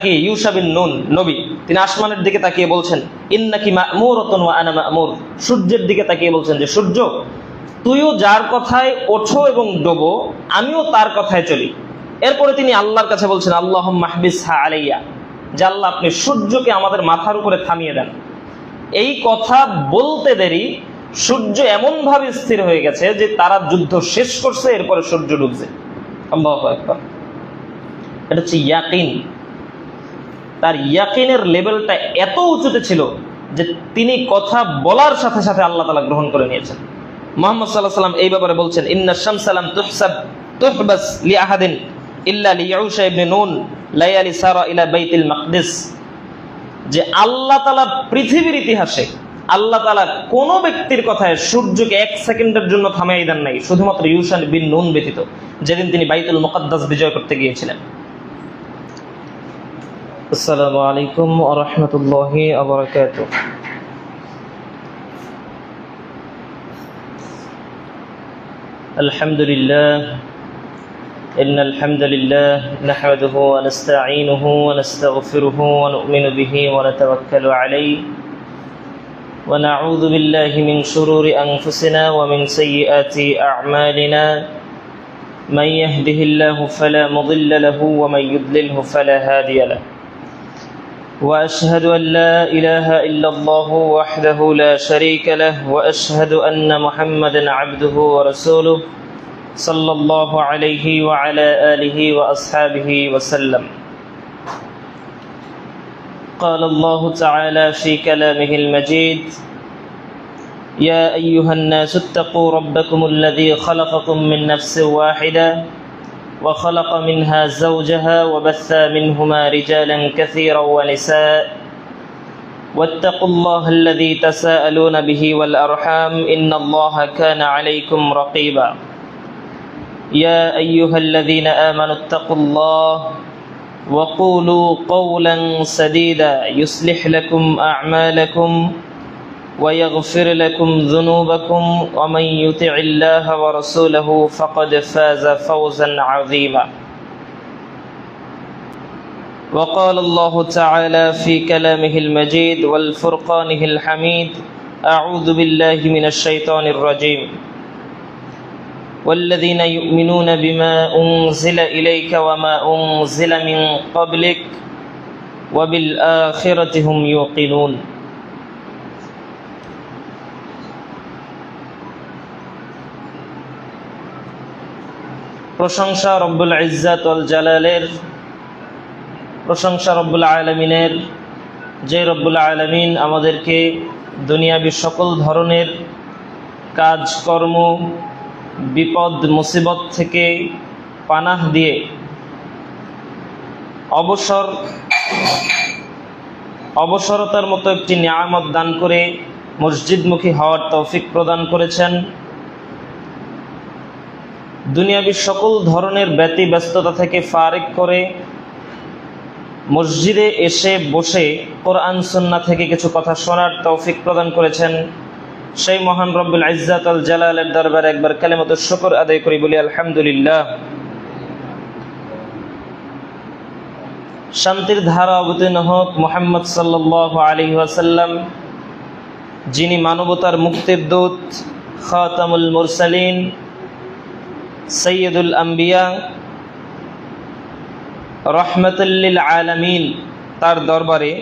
Yusha বিন নুন নবী, তিনি আসমানের দিকে তাকিয়ে বলছেন, ইন্নাকি মা'মুরাতুন ওয়া আনা মা'মুর। সূর্যের দিকে তাকিয়ে বলছেন যে সূর্য, তুইও যার কথায় ওঠো এবং ডোবো, আমিও তার কথায় চলি। এরপরে তিনি আল্লাহর কাছে বলছেন, আল্লাহুম্মা হবিসহা আলাইয়া, যে আল্লাহ আপনি সূর্যকে আমাদের মাথার উপরে থামিয়ে দেন। এই কথা বলতে দেরি সূর্য এমন ভাবে স্থির হয়ে গেছে যে তারা যুদ্ধ শেষ করছে, এরপরে সূর্য ডুবছে। আল্লাহু আকবার। এটা হচ্ছে ইয়াকিন। তার ইয়াকিনের লেভেলটা এত উঁচুতে ছিল যে তিনি কথা বলার সাথে সাথে আল্লাহ তাআলা গ্রহণ করে নিয়েছেন। মুহাম্মদ সাল্লাল্লাহু আলাইহি ওয়াসাল্লাম এই ব্যাপারে বলছেন, ইন্না শামসা লাম তুহবাস লিআহাদিন ইল্লা লিইউশা ইবনে নুন লায়ালি সারা ইলা বাইতুল মাকদিস, যে আল্লাহ তাআলা পৃথিবীর ইতিহাসে আল্লাহ তাআলা কোন ব্যক্তির কথায় সূর্যকে এক সেকেন্ডের জন্য থামিয়ে দেন নাই, শুধুমাত্র ইউশা বিন নুন ব্যতীত, যেদিন তিনি বাইতুল মুকাদ্দাস বিজয় করতে গিয়েছিলেন। আসসালামু আলাইকুম ওয়া রাহমাতুল্লাহি ওয়া বারাকাতুহু। আলহামদুলিল্লাহ, ইন্নাল হামদালিল্লাহ নাহমাদুহু ওয়া নাস্তাঈনুহু ওয়া নাস্তাগফিরুহু ওয়া নু'মিনু বিহি ওয়া নাতাওয়াক্কালু আলাইহি ওয়া নাউযু বিল্লাহি মিন শুরুরি আনফুসিনা ওয়া মিন সাইয়্যিআতি আ'মালিনা। মান ইয়াহদিহিল্লাহু ফালা মুদিল্লা লাহু ওয়া মান ইউদ্লিলহু ফালা হাদিয়া লাহু। وأشهد أن لا إله إلا الله وحده لا شريك له وأشهد أن محمدا عبده ورسوله صلى الله عليه وعلى آله وأصحابه وسلم. قال الله تعالى في كلامه المجيد: يا أيها الناس اتقوا ربكم الذي خلقكم من نفس واحدة وخلق منها زوجها وبث منهما رجالا كثيرا ونساء واتقوا الله الذي تساءلون به والأرحام إن الله كان عليكم رقيبا. يا أيها الذين آمنوا اتقوا الله وقولوا قولا سديدا يصلح لكم أعمالكم ويغفر لكم ذنوبكم ومن يطع الله ورسوله فقد فاز فوزا عظيما. وقال الله تعالى في كلامه المجيد والفرقانه الحميد: أعوذ بالله من الشيطان الرجيم. والذين يؤمنون بما أنزل إليك وما أنزل من قبلك وبالآخرة هم يوقنون. প্রশংসা রব্বুল ইজ্জাত ওয়াল জালালের, প্রশংসা রব্বুল আলামিনের, যে রব্বুল আলামিন আমাদেরকে দুনিয়াবি সকল ধরনের কাজকর্ম, বিপদ মুসিবত থেকে পানাহ দিয়ে অবসরতার মতো একটি নিয়ামত দান করে মসজিদমুখী হওয়ার তৌফিক প্রদান করেছেন। দুনিয়াবি সকল ধরনের ব্যতিব্যস্ততা থেকে ফারিক করে মসজিদে এসে বসে কোরআন সুন্নাহ থেকে কিছু কথা শোনার তৌফিক প্রদান করেছেন। সেই মহান রব্বুল ইজ্জাত ওয়াল জালালের দরবারে একবার কালিমাতুশ শুকর আদায় করি, বলি আলহামদুলিল্লাহ। শান্তির ধারা অবতীর্ণ হোক মুহাম্মদ সাল্লাল্লাহু আলাইহি ওয়াসাল্লাম, যিনি মানবতার মুক্তির দূত, খাতামুল মুরসালিন, সৈয়দুল আম্বিয়া, রহমাতুল লিল আলামিন, তার দরবারে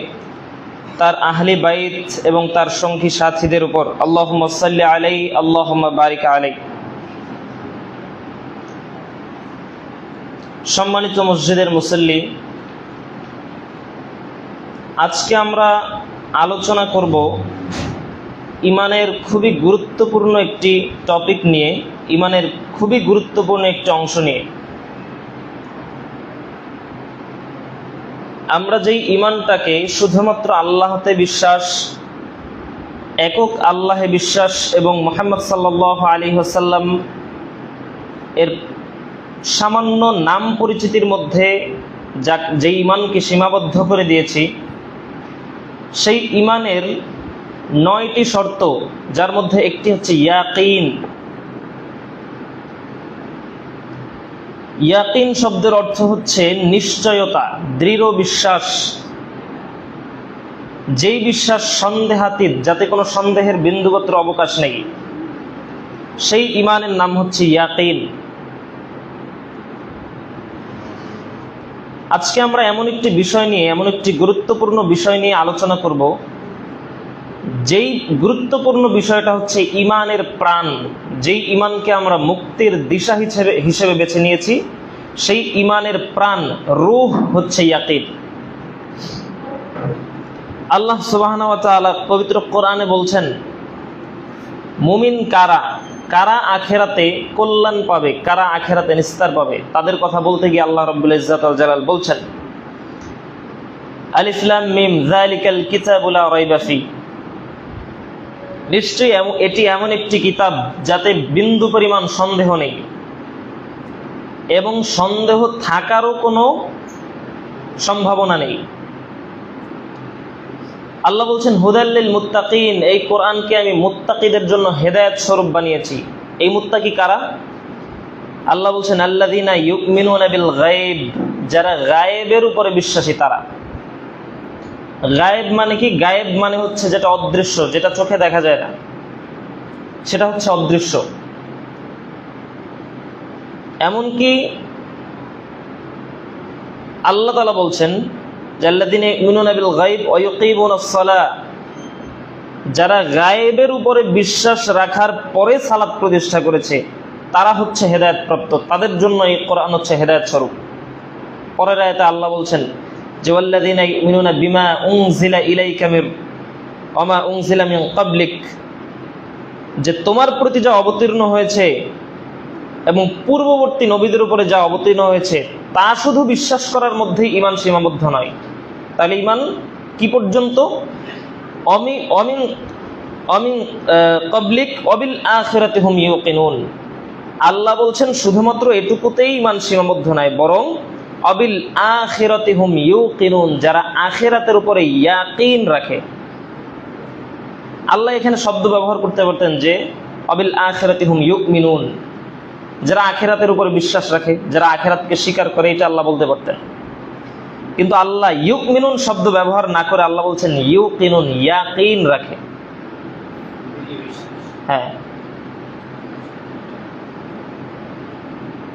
তার আহলে বাইত এবং তার সঙ্গী সাথীদের উপর আল্লাহুম্মা সাল্লি আলাইহি আল্লাহুম্মা বারিক আলাইহি। সম্মানিত মসজিদের মুসল্লি, আজকে আমরা আলোচনা করব ইমানের খুবই গুরুত্বপূর্ণ একটি টপিক নিয়ে, ইমানের খুবই গুরুত্বপূর্ণ একটি অংশ নিয়ে। আমরা যেই ইমানটাকে শুধুমাত্র আল্লাহতে বিশ্বাস, একক আল্লাহে বিশ্বাস এবং মুহাম্মদ সাল্লাল্লাহু আলাইহি ওয়াসাল্লাম এর সামান্য নাম পরিচিতির মধ্যে যে ইমানকে সীমাবদ্ধ করে দিয়েছি, সেই ইমানের 9টি শর্ত, যার মধ্যে একটি হচ্ছে ইয়াকিন। ইয়াকিন শব্দের অর্থ হচ্ছে নিশ্চয়তা, দৃঢ় বিশ্বাস, যেই বিশ্বাস সন্দেহাতীত, যাতে কোনো সন্দেহের বিন্দুমাত্র অবকাশ নেই, সেই ঈমানের নাম হচ্ছে ইয়াকিন। আজকে আমরা এমন একটি গুরুত্বপূর্ণ বিষয় নিয়ে আলোচনা করব, যেই গুরুত্বপূর্ণ বিষয়টা হচ্ছে ঈমানের প্রাণ, যেই ঈমানকে আমরা মুক্তির দিশা হিসেবে বেছে নিয়েছি, সেই ঈমানের প্রাণ, রূহ হচ্ছে ইয়াকিন। আল্লাহ সুবহানাহু ওয়া তাআলা পবিত্র কোরআনে বলছেন, মুমিন কারা, কারা আখেরাতে কল্যাণ পাবে, কারা আখেরাতে নিস্তার পাবে, তাদের কথা বলতে গিয়ে আল্লাহ রাব্বুল ইজ্জাত ওয়াল জালাল বলছেন, আলিফ লাম মিম যালিকাল কিতাবু লা রাইবা ফি, নিশ্চয়ই এটি এমন একটি কিতাব যাতে বিন্দু পরিমাণ সন্দেহ নেই এবং সন্দেহ থাকারও কোনো সম্ভাবনা নেই। আল্লাহ বলছেন হুদাল লিল মুত্তাকিন, এই কোরআনকে আমি মুত্তাকিদের জন্য হেদায়েত স্বরূপ বানিয়েছি। এই মুত্তাকি কারা? আল্লাহ বলছেন আল্লাযীনা ইউমিনুনা বিল গায়ব, যারা গায়েবের উপরে বিশ্বাসী তারা। গায়েব মানে কি? গায়েব মানে হচ্ছে যেটা অদৃশ্য, যেটা চোখে দেখা যায় না, সেটা হচ্ছে অদৃশ্য। এমনকি আল্লাহ তাআলা বলছেন আল্লাযীনা ইউমিনুনা বিল গায়ব ওয়া ইউকিমুনাস সালাহ, যারা গায়েবের উপরে বিশ্বাস রাখার পরে সালাত প্রতিষ্ঠা করেছে তারা হচ্ছে হেদায়েত প্রাপ্ত, তাদের জন্য এই কোরআন হচ্ছে হেদায়েত স্বরূপ। পরের আয়াতে আল্লাহ বলছেন যে ওয়াল্লাযীনা ইউমিনুনা বিমা উনজিলা ইলাইকা ওয়া মা উনজিলা মিন ক্বাবলিক, যে তোমার প্রতি যা অবতীর্ণ হয়েছে এবং পূর্ববর্তী নবীদের উপরে যা অবতীর্ণ হয়েছে তা শুধু বিশ্বাস করার মধ্যেই ঈমান সীমাবদ্ধ নয়। তাহলে ঈমান কি পর্যন্ত? অমিন ক্বাবলিক ওয়া বিল আখিরাতি হুম ইউকিনুন। আল্লাহ বলছেন শুধুমাত্র এটুকুতেই ঈমান সীমাবদ্ধ নয়, বরং অবিল আখিরাতি হুম ইউকিনুন, যারা আখিরাতের উপরে ইয়াকিন রাখে। আল্লাহ এখানে শব্দ ব্যবহার করতে পারতেন যে অবিল আখিরাতি হুম ইউমিনুন, যারা আখিরাতের উপরে বিশ্বাস রাখে, যারা আখিরাতকে স্বীকার করে, এটা আল্লাহ বলতে পারতেন। কিন্তু আল্লাহ ইউমিনুন শব্দ ব্যবহার না করে আল্লাহ বলছেন ইউকিনুন, ইয়াকিন রাখে। হ্যাঁ,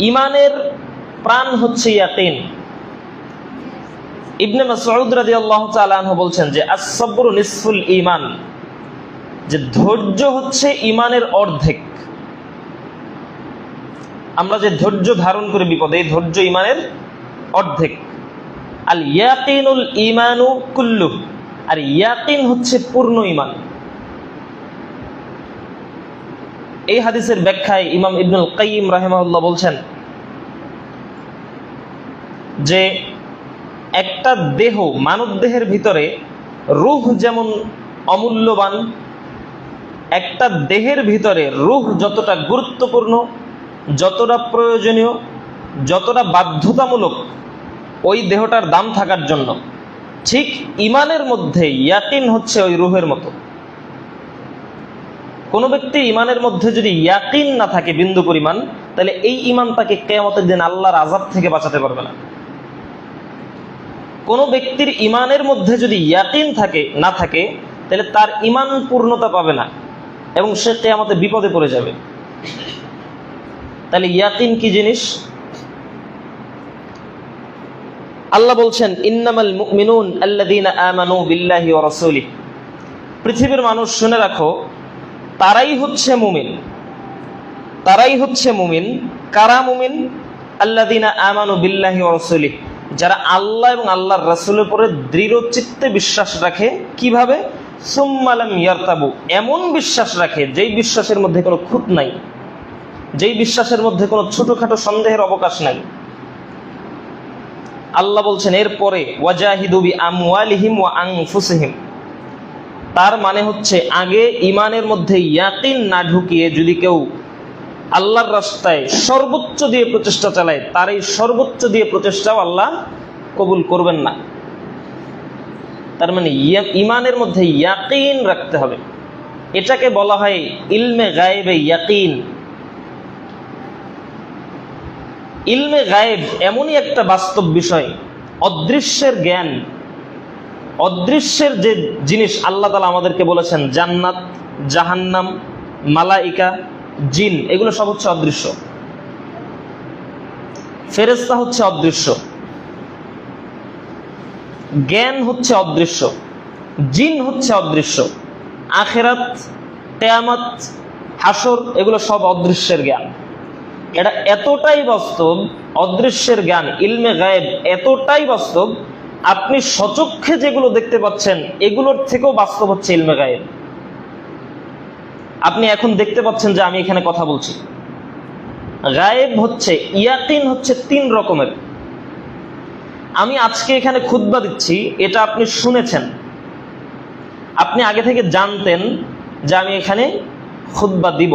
ঈমানের প্রাণ হচ্ছে ইয়াকিন। ইবনে মাসউদ রাদিয়াল্লাহু তাআলা আনহু বলছেন যে আস-সাবরু নিসফুল ঈমান, যে ধৈর্য হচ্ছে ঈমানের অর্ধেক। আমরা যে ধৈর্য ধারণ করি বিপদে, এই ধৈর্য ঈমানের অর্ধেক। আল ইয়াকিনুল ঈমানু কুল্লু, আর ইয়াকিন হচ্ছে পূর্ণ ঈমান। এই হাদিসের ব্যাখ্যায় ইমাম ইবনুল কাইয়িম রাহিমাহুল্লাহ বলছেন যে একটা দেহ, মানব দেহের ভিতরে রূহ যেমন অমূল্যবান, একটা দেহের ভিতরে রূহ যতটা গুরুত্বপূর্ণ, যতটা প্রয়োজনীয়, যতটা বাধ্যতামূলক ওই দেহটার দাম থাকার জন্য, ঠিক ঈমানের মধ্যে ইয়াকিন হচ্ছে ওই রূহের মতো। কোনো ব্যক্তি ঈমানের মধ্যে যদি ইয়াকিন না থাকে বিন্দু পরিমাণ, তাহলে এই ঈমান তাকে কিয়ামতের দিন আল্লাহর আযাব থেকে বাঁচাতে পারবে না। কোনো ব্যক্তির ঈমানের মধ্যে যদি ইয়াকিন না থাকে তাহলে তার ঈমান পূর্ণতা পাবে না এবং সে কিয়ামতে বিপদে পড়ে যাবে। তাহলে ইয়াকিন কি জিনিস? আল্লাহ বলছেন ইন্নামাল মুমিনুন আল্লাযীনা আমানু বিল্লাহি ওয়া রাসূলিহি, পৃথিবীর মানুষ শুনে রাখো, তারাই হচ্ছে মুমিন। তারাই হচ্ছে মুমিন। কারা মুমিন? আল্লাযীনা আমানু বিল্লাহি ওয়া রাসূলিহি, যারা আল্লাহ এবং আল্লাহর রাসূলের উপরে দৃঢ় চিত্তে বিশ্বাস রাখে। কিভাবে? সুম্মা লাম ইয়ারতাবু, এমন বিশ্বাস রাখে যেই বিশ্বাসের মধ্যে কোনো খুঁত নাই, যেই বিশ্বাসের মধ্যে কোনো ছোটখাটো সন্দেহের অবকাশ নাই। আল্লাহ বলছেন এরপরে ওয়াজাহিদু বিআমওয়ালিহিম ওয়া আনফুসিহিম, তার মানে হচ্ছে আগে ঈমানের মধ্যে ইয়াকিন না ঢুকিয়ে যদি কেউ আল্লাহর রাস্তায় সর্বোচ্চ দিয়ে প্রচেষ্টা চালায়, তার এই সর্বোচ্চ দিয়ে প্রচেষ্টাও আল্লাহ কবুল করবেন না। তার মানে ঈমানের মধ্যে ইয়াকিন রাখতে হবে। এটাকে বলা হয় ইলমে গায়েবে ইয়াকিন। ইলমে গায়েব এমনই একটা বাস্তব বিষয়, অদৃশ্যের জ্ঞান, অদৃশ্যের যে জিনিস আল্লাহ তাআলা আমাদেরকে বলেছেন, জান্নাত, জাহান্নাম, মালাইকা, জিন, এগুলো সব হচ্ছে অদৃশ্য। ফেরেশতা হচ্ছে অদৃশ্য, জ্ঞান হচ্ছে অদৃশ্য, জিন হচ্ছে অদৃশ্য, আখিরাত, কিয়ামত, হাসর, এগুলো সব অদৃশ্যের জ্ঞান। এটা এতটাই বাস্তব, অদৃশ্যের জ্ঞান, ইলমে গায়েব এতটাই বাস্তব, আপনি সচক্ষে যেগুলো দেখতে পাচ্ছেন এগুলোর থেকেও বাস্তব হচ্ছে ইলমে গায়েব। আপনি এখন দেখতে পাচ্ছেন যে আমি এখানে কথা বলছি। গায়েব হচ্ছে, ইয়াকিন হচ্ছে 3 রকমের। আমি আজকে এখানে খুতবা দিচ্ছি, এটা আপনি শুনেছেন, আপনি আগে থেকে জানতেন যে আমি এখানে খুতবা দিব,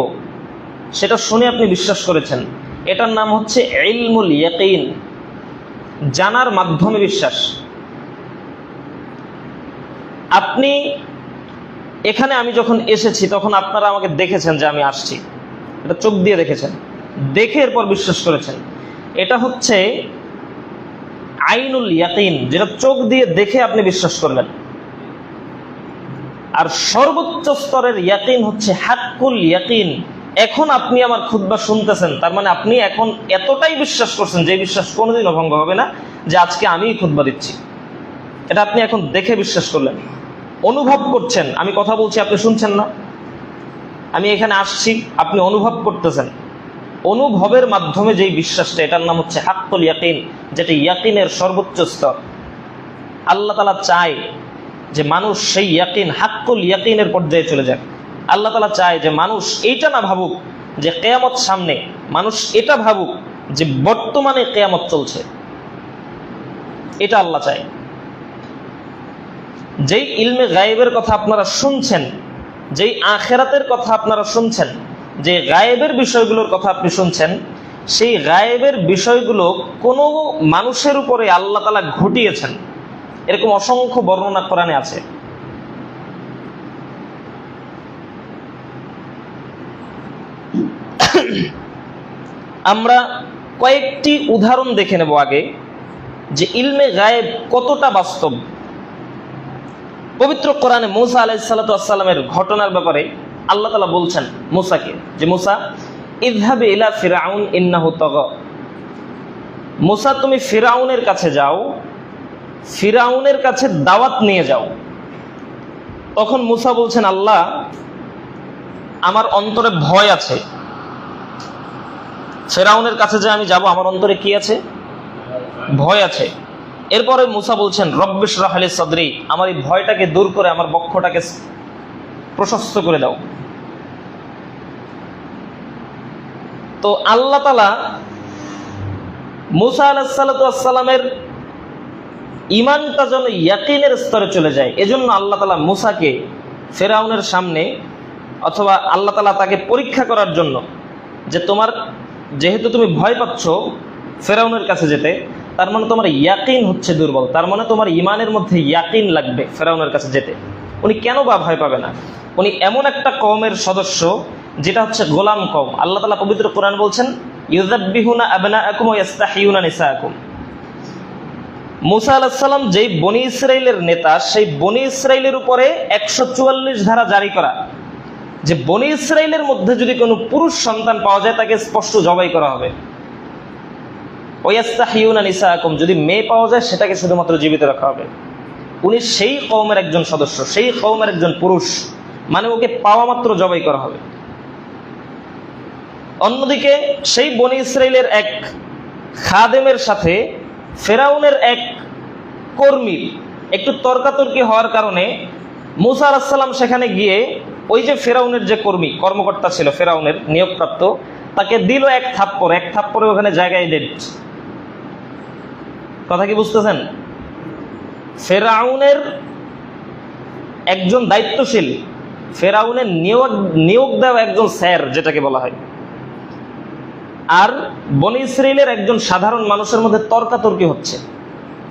সেটা শুনে আপনি বিশ্বাস করেছেন। এটার নাম হচ্ছে ইলমুল ইয়াকিন, জানার মাধ্যমে বিশ্বাস। আপনি এখানে, আমি যখন এসেছি তখন আপনারা আমাকে দেখেছেন যে আমি আসছি, এটা চোখ দিয়ে দেখেছেন, দেখে এরপর বিশ্বাস করেছেন। এটা হচ্ছে আইনুল ইয়াকিন, যেটা চোখ দিয়ে দেখে আপনি বিশ্বাস করবেন। আর সর্বোচ্চ স্তরের ইয়াকিন হচ্ছে হাক্কুল ইয়াকিন। এখন আপনি আমার খুতবা শুনতেছেন, তার মানে আপনি এখন এতটাই বিশ্বাস করছেন যে বিশ্বাস কোনোদিনও ভঙ্গ হবে না, যে আজকে আমিই খুতবা দিচ্ছি। এটা আপনি এখন দেখে বিশ্বাস করলেন, অনুভব করছেন। আমি কথা বলছি, আপনি শুনছেন না, আমি এখানে আসছি, আপনি অনুভব করতেছেন। অনুভবের মাধ্যমে যেই বিশ্বাসটা, এটার নাম হচ্ছে হাক্কুল ইয়াকিন, যেটা ইয়াকিনের সর্বোচ্চ স্তর। আল্লাহ তাআলা চায় যে মানুষ সেই ইয়াকিন, হাক্কুল ইয়াকিনের পর্যায়ে চলে যায়। আল্লাহ তাআলা চায় যে মানুষ এইটা না ভাবুক যে কিয়ামত সামনে, মানুষ এটা ভাবুক যে বর্তমানে কিয়ামত চলছে। এটা আল্লাহ চায়। যেই ইলমে গায়েবের কথা আপনারা শুনছেন, যেই আখিরাতের কথা আপনারা শুনছেন, যে গায়েবের বিষয়গুলোর কথা আপনি শুনছেন, সেই গায়েবের বিষয়গুলো কোনো মানুষের উপরে আল্লাহ তাআলা ঘটিয়েছেন, এরকম অসংখ্য বর্ণনা কোরআনে আছে। আমরা কয়েকটি উদাহরণ দেখে নেব আগে, যে ইলমে গায়েব কতটা বাস্তব। পবিত্র কোরআনে মূসা আলাইহিস সালাতু ওয়াস সালামের ঘটনার ব্যাপারে আল্লাহ তাআলা বলছেন মূসাকে, যে মূসা ইযহাব ইলা ফিরআউন ইন্নাহু তাগা, মূসা তুমি ফিরআউনের কাছে যাও, ফিরআউনের কাছে দাওয়াত নিয়ে যাও। তখন মূসা বলছেন, আল্লাহ আমার অন্তরে ভয় আছে, ফিরআউনের কাছে যে আমি যাব আমার অন্তরে কি আছে? ভয় আছে। এরপরে মূসা বলছেন, রব্বিশ রাহ লি সাদরি, আমার এই ভয়টাকে দূর করে আমার বক্ষটাকে প্রশস্ত করে দাও। তো আল্লাহ তাআলা মূসা আলাইহিস সালাতু ওয়াস সালামের ঈমানটা যেন ইয়াকিনের স্তরে চলে যায়, এজন্য আল্লাহ তাআলা মূসাকে ফিরআউনের সামনে, অথবা আল্লাহ তাআলা তাকে পরীক্ষা করার জন্য, যে তোমার যেহেতু তুমি ভয় পাচ্ছ ফিরআউনের কাছে যেতে, তার মানে তোমার ইয়াকিন হচ্ছে দুর্বল, তার মানে তোমার ঈমানের মধ্যে ইয়াকিন লাগবে ফিরআউনের কাছে যেতে। উনি কেন বা ভয় পাবে না? উনি এমন একটা কওমের সদস্য যেটা হচ্ছে গোলাম কওম। আল্লাহ তাআলা পবিত্র কোরআন বলছেন, ইউযাব্বিহুনা আবনাআকুম ওয়া ইস্তাহিয়ুনা নিসাআকুম। মূসা আলাইহিস সালাম যেই বনি ইসরাইলের নেতা, সেই বনি ইসরাইলের উপরে 144 ধারা জারি করা, যে বনি ইসরাইলের মধ্যে যদি কোনো পুরুষ সন্তান পাওয়া যায় তাকে স্পষ্ট জবাই করা হবে। ওয়াস্তাহিয়ুনা নিসাআকুম, যদি মেয়ে পাওয়া যায় সেটাকে শুধুমাত্র জীবিত রাখা হবে। উনি সেই কওমের একজন সদস্য, সেই কওমের একজন পুরুষ, মানে ওকে পাওয়া মাত্র জবাই করা হবে। অন্যদিকে সেই বনি ইসরাইলের এক খাদেমের সাথে ফিরআউনের এক কর্মীর একটু তর্কাতর্কি হওয়ার কারণে মূসা আলাইহিস সালাম সেখানে গিয়ে ওই যে ফিরআউনের যে কর্মকর্তা ছিল, ফিরআউনের নিয়োগপ্রাপ্ত, তাকে দিল এক থাপ্পড়, এক থাপ্পড়ে ওখানে জায়গায় ডেড। কথা কি বুঝতেছেন? ফিরআউনের একজন দায়িত্বশীল, ফিরআউনের নিয়োগ দেওয়া একজন স্যার যেটাকে বলা হয়, আর বনি ইসরাইলের একজন সাধারণ মানুষের মধ্যে তর্কাতর্কি হচ্ছে।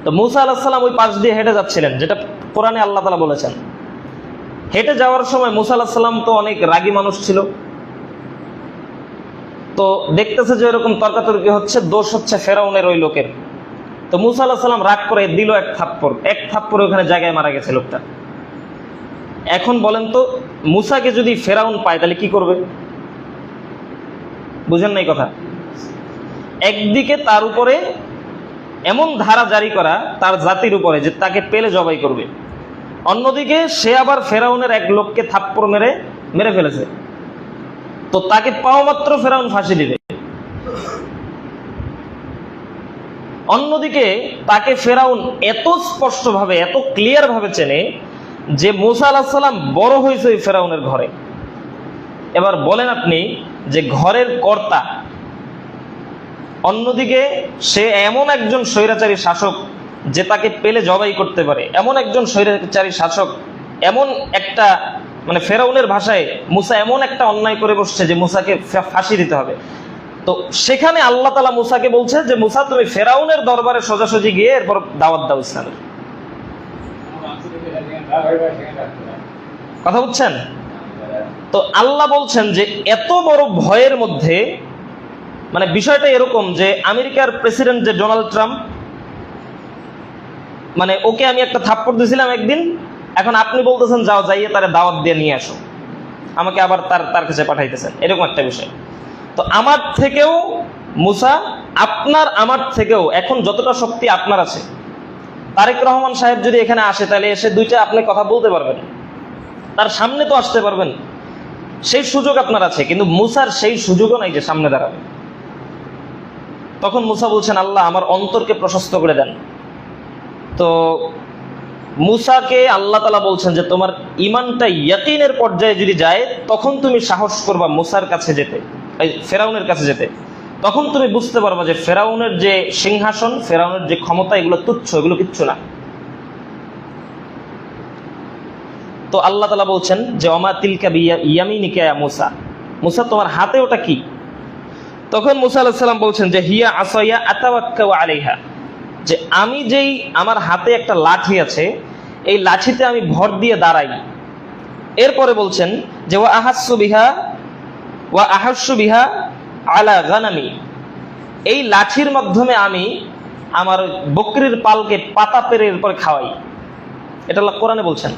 তো মূসা আলাইহিস সালাম ওই পাশ দিয়ে হেঁটে যাচ্ছিলেন, যেটা কোরআনে আল্লাহ তাআলা বলেছেন। হেঁটে যাওয়ার সময় মূসা আলাইহিস সালাম তো অনেক রাগী মানুষ ছিল, তো দেখতেছে যে এরকম তর্কাতর্কি হচ্ছে, দোষ হচ্ছে ফেরাউনের ওই লোকের। তো মুসা আলাইহিস সালাম রাগ করে দিল এক থাপ্পড় ওখানে জায়গায় মারা গেছে লোকটা। এখন বলেন তো, মুসাকে যদি ফেরাউন পায় তাহলে কি করবে? বুঝেন নাই কথা? একদিকে তার উপরে এমন ধারা জারি করা তার জাতির উপরে যে তাকে পেলে জবাই করবে, অন্যদিকে সে আবার ফেরাউনের এক লোককে থাপ্পড় মেরে ফেলেছে, তো তাকে পাওয়া মাত্র ফেরাউন ফাঁসি দিবে। অন্যদিকে তাকে ফেরাউন এত স্পষ্টভাবে, এত ক্লিয়ার ভাবে চেনে যে মুসা আলাইহিস সালাম বড় হয়েছে ওই ফেরাউনের ঘরে। এবার বলেন আপনি যে ঘরের কর্তা, অন্যদিকে সে এমন একজন স্বৈরাচারী শাসক যে তাকে পেলে জবাই করতে পারে, এমন একজন স্বৈরাচারী শাসক, এমন একটা মানে ফেরাউনের ভাষায় মুসা এমন একটা অন্যায় করে বসছে যে মুসাকে ফাঁসি দিতে হবে। তো সেখানে আল্লাহ তাআলা মুসাকে বলছে যে মুসা, তুমি ফেরাউনের দরবারে সোজাসুজি গিয়ে এরপর দাওয়াত দাও ইসলামের। কথা বুঝছেন? তো আল্লাহ বলছেন যে এত বড় ভয়ের মধ্যে, মানে বিষয়টা এরকম যে আমেরিকার প্রেসিডেন্ট যে ডোনাল্ড ট্রাম্প, মানে ওকে আমি একটা থাপ্পড় দিয়েছিলাম একদিন, এখন আপনি বলতেছেন যাও যাইয়ে তারে দাওয়াত দিয়ে নিয়ে আসো, আমাকে আবার তার কাছে পাঠাইতেছেন, এরকম একটা বিষয়। তো আমার থেকেও মুসা, আমার থেকেও এখন যতটা শক্তি আপনার আছে, তারেক রহমান সাহেব যদি এখানে আসে তাহলে এসে দুইটা আপনি কথা বলতে পারবেন, তার সামনে তো আসতে পারবেন, সেই সুযোগ আপনার আছে। কিন্তু মুসার সেই সুযোগও নাই যে সামনে দাঁড়াবে। তখন মুসা বলছেন, আল্লাহ আমার অন্তরকে প্রশস্ত করে দেন। তো মুসাকে আল্লাহ তাআলা বলছেন যে তোমার ঈমানটা ইয়াকিনের পর্যায়ে যদি যায়, তখন তুমি সাহস করবা মুসার কাছে যেতে, ফেরাউনের কাছে যেতে। তখন তুমি বুঝতে পারবা যে ফেরাউনের যে সিংহাসন, ফেরাউনের যে ক্ষমতা, এগুলো তুচ্ছ, এগুলো কিচ্ছু না। তো আল্লাহ তাআলা বলছেন যে ওমা তিলকা বিয়ামিনিকা ইয়া মুসা, মুসা তোমার হাতে ওটা কি? তখন মুসা আলাইহিস সালাম বলছেন যে হিয়া আসায়া আতাওয়াক্কাউ আলাইহা, যে আমি যেই আমার হাতে একটা লাঠি আছে, এই লাঠিতে আমি ভর দিয়ে দাঁড়াই। এরপরে বলছেন যে ওয়া আহাসসু বিহা আলা গানামি, এই লাঠির মাধ্যমে আমি আমার বকরির পালকে পাতা পেরে এরপরে খাওয়াই। এটা আল্লাহ কোরআনে বলছেন।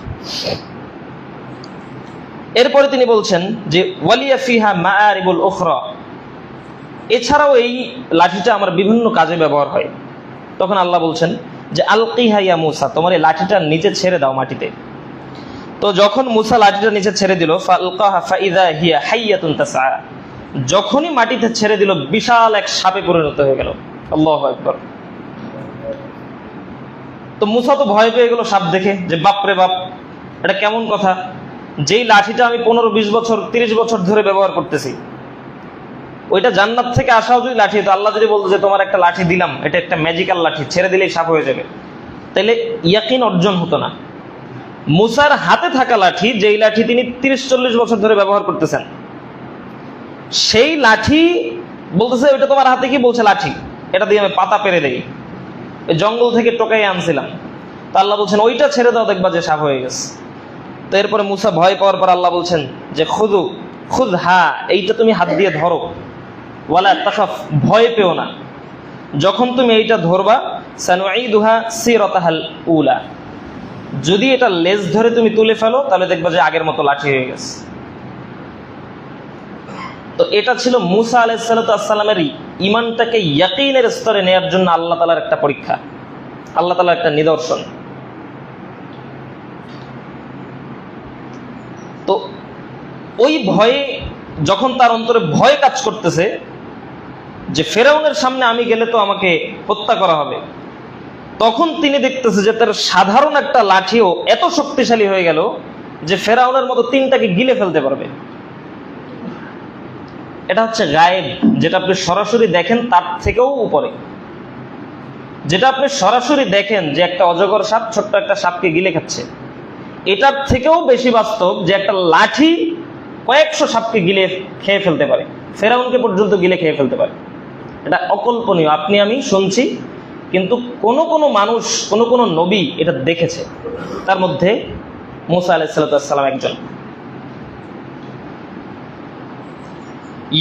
এরপরে তিনি বলছেন যে ওয়ালিয়া ফিহা মাআরিবুল উখরা, এছাড়াও এই লাঠিটা আমার বিভিন্ন কাজে ব্যবহার হয়। তখন আল্লাহ বলছেন যে আলকিহা ইয়া মুসা, তোমার এই লাঠিটা নিচে ছেড়ে দাও মাটিতে। তো যখন মুসা লাঠিটা নিচে ছেড়ে দিল, ফালকাহা ফাইযা হিয়া হাইয়াতুন তাসআ, যখনই মাটিতে ছেড়ে দিল বিশাল এক সাপে পরিণত হয়ে গেল। আল্লাহু আকবার। তো মুসা তো ভয় পেয়ে গেল সাপ দেখে, যে বাপরে বাপ, এটা কেমন কথা, যেই লাঠিটা আমি 15-20 বছর 30 বছর ধরে ব্যবহার করতেছি, ওইটা জান্নাত থেকে আসাও যদি লাঠি, তো আল্লাহ যদি বলতো যে তোমার একটা লাঠি দিলাম, এটা একটা ম্যাজিক্যাল লাঠি, ছেড়ে দিলেই সাপ হয়ে যাবে, তাহলে ইয়াকিন অর্জন হতো না। মুসার হাতে থাকা লাঠি, যেই লাঠি তিনি 30-40 বছর ধরে ব্যবহার করতেছেন, সেই লাঠি বলতেছে ওইটা তোমার হাতে কি? বলছে লাঠি, এটা দিয়ে আমি পাতা পেরে দেই, ওই জঙ্গল থেকে টোকাই আনছিলাম। তো আল্লাহ বলছেন ওইটা ছেড়ে দাও, দেখবা যে সাপ হয়ে গেছে। তো এরপরে মুসা ভয় পাওয়ার পর আল্লাহ বলছেন যে খুদ হা, এইটা তুমি হাত দিয়ে ধরো, ওয়ালা তাখাফ, ভয় পেও না, যখন তুমি এইটা ধরবা, সানুঈদুহা সিরাতাহাল উলা, যদি এটা লেজ ধরে তুমি তুলে ফেলো তাহলে দেখবা যে আগের মতো লাঠি হয়ে গেছে। তো এটা ছিল মুসা আলাইহিস সালামের ঈমানটাকে ইয়াকিনের স্তরে নেয়ার জন্য আল্লাহ তাআলার একটা পরীক্ষা, আল্লাহ তাআলার একটা নিদর্শন। তো ওই ভয়ে, যখন তার অন্তরে ভয় কাজ করতেছে যে ফেরাউনের সামনে আমি গেলে তো আমাকে হত্যা করা হবে, তখন তিনি দেখতেছে যে তার সাধারণ একটা লাঠিও এত শক্তিশালী হয়ে গেল যে ফেরাউনের মতো 3টাকে গিলে ফেলতে পারবে। এটা হচ্ছে গায়েব, যেটা আপনি সরাসরি দেখেন তার থেকেও উপরে। যেটা আপনি সরাসরি দেখেন যে একটা অজগর সাপ ছোট্ট একটা সাপকে গিলে খাচ্ছে, এটার থেকেও বেশি বাস্তব যে একটা লাঠি কয়েকশো সাপকে গিলে খেয়ে ফেলতে পারে, ফেরাউনকে পর্যন্ত গিলে খেয়ে ফেলতে পারে। এটা অকল্পনীয়, আপনি আমি শুনছি, কিন্তু কোন মানুষ, কোন নবী এটা দেখেছে, তার মধ্যে মুসা আলাইহিস সালাম একজন।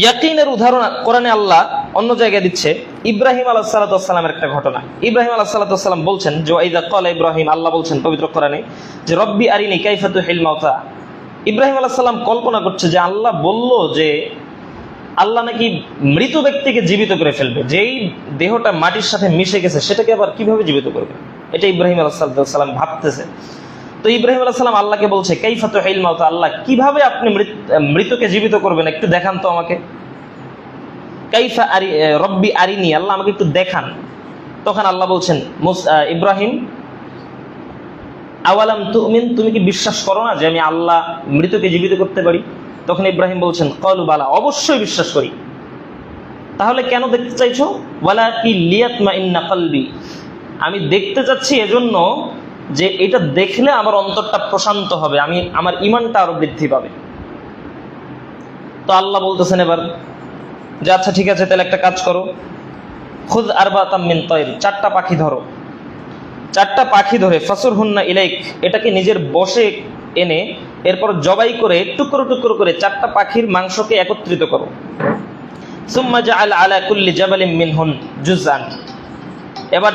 ইয়াকিনের উদাহরণ কোরআনে আল্লাহ অন্য জায়গায় দিচ্ছে ইব্রাহিম আলাইহিস সালাতু ওয়াস সালামের একটা ঘটনা। ইব্রাহিম আলাইহিস সালাতু ওয়াস সালাম বলছেন যে ওয়াইদা ক্বালা ইব্রাহিম, আল্লাহ বলছেন পবিত্র কোরআনে যে রব্বি আরিনি কাইফা তুহিল মাউতা। ইব্রাহিম আলাইহিস সালাম কল্পনা করছে যে আল্লাহ বলল যে আল্লাহ নাকি মৃত ব্যক্তিকে জীবিত করে ফেলবে, যেই দেহটা মাটির সাথে মিশে গেছে সেটাকে আবার কিভাবে জীবিত করবে, এটা ইব্রাহিম আলাইহিস সালাম ভাবতেছে। তো ইব্রাহিম আলাইহিস সালাম আল্লাহকে বলছে কাইফা তুহিল মাউতা, আল্লাহ কিভাবে আপনি মৃতকে জীবিত করবেন, একটু দেখান তো আমাকে। কাইফা রব্বি আরিনি, আল্লাহ আমাকে একটু দেখান। তখন আল্লাহ বলছেন ইব্রাহিম আওয়ালাম তুমিন, তুমি কি বিশ্বাস করো না যে আমি আল্লাহ মৃতকে জীবিত করতে পারি? তখন ইব্রাহিম বলছেন ক্বালু বালা, অবশ্যই বিশ্বাস করি। তাহলে কেন দেখতে চাইছো? ওয়ালাকি লিয়াতমাইন্না কলবি, আমি দেখতে চাচ্ছি এজন্য যে এটা দেখলে আমার অন্তরটা প্রশান্ত হবে, আমার ঈমানটা আরো বৃদ্ধি পাবে। তো আল্লাহ বলতেছেন এবার যে আচ্ছা ঠিক আছে, তাহলে একটা কাজ করো, খুদ আরবাতাম মিন তায়র, 4টা পাখি ধরো। 4টা পাখি ধরে ফাসুরহুন্না ইলাইক, এটাকে নিজের বশে এনে এরপর জবাই করে টুকরো টুকরো করে 4টা পাখির মাংসকে একত্রিত করো। সুম্মা জাআল আলা কুল্লি জাবালিন মিনহুন জুজআন, এবার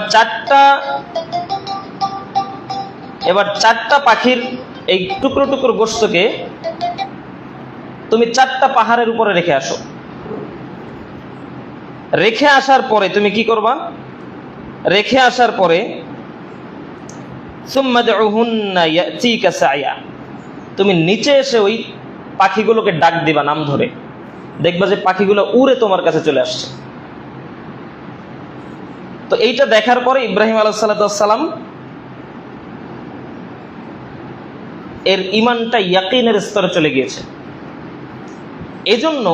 4টা পাখির এই টুকরো টুকরো গোশতকে তুমি 4টা পাহাড়ের উপরে রেখে আসো। রেখে আসার পরে তুমি কি করবা? রেখে আসার পরে সুম্মা দুহুন্না ইয়াতিকা সায়া, তুমি নিচে এসে ওই পাখিগুলোকে ডাক দিবা নাম ধরে, দেখবা যে পাখিগুলো উড়ে তোমার কাছে চলে আসছে। তো এইটা দেখার পরে ইব্রাহিম আলাইহিস সালাম এর ঈমানটা ইয়াকিনের স্তরে চলে গিয়েছে। এজন্য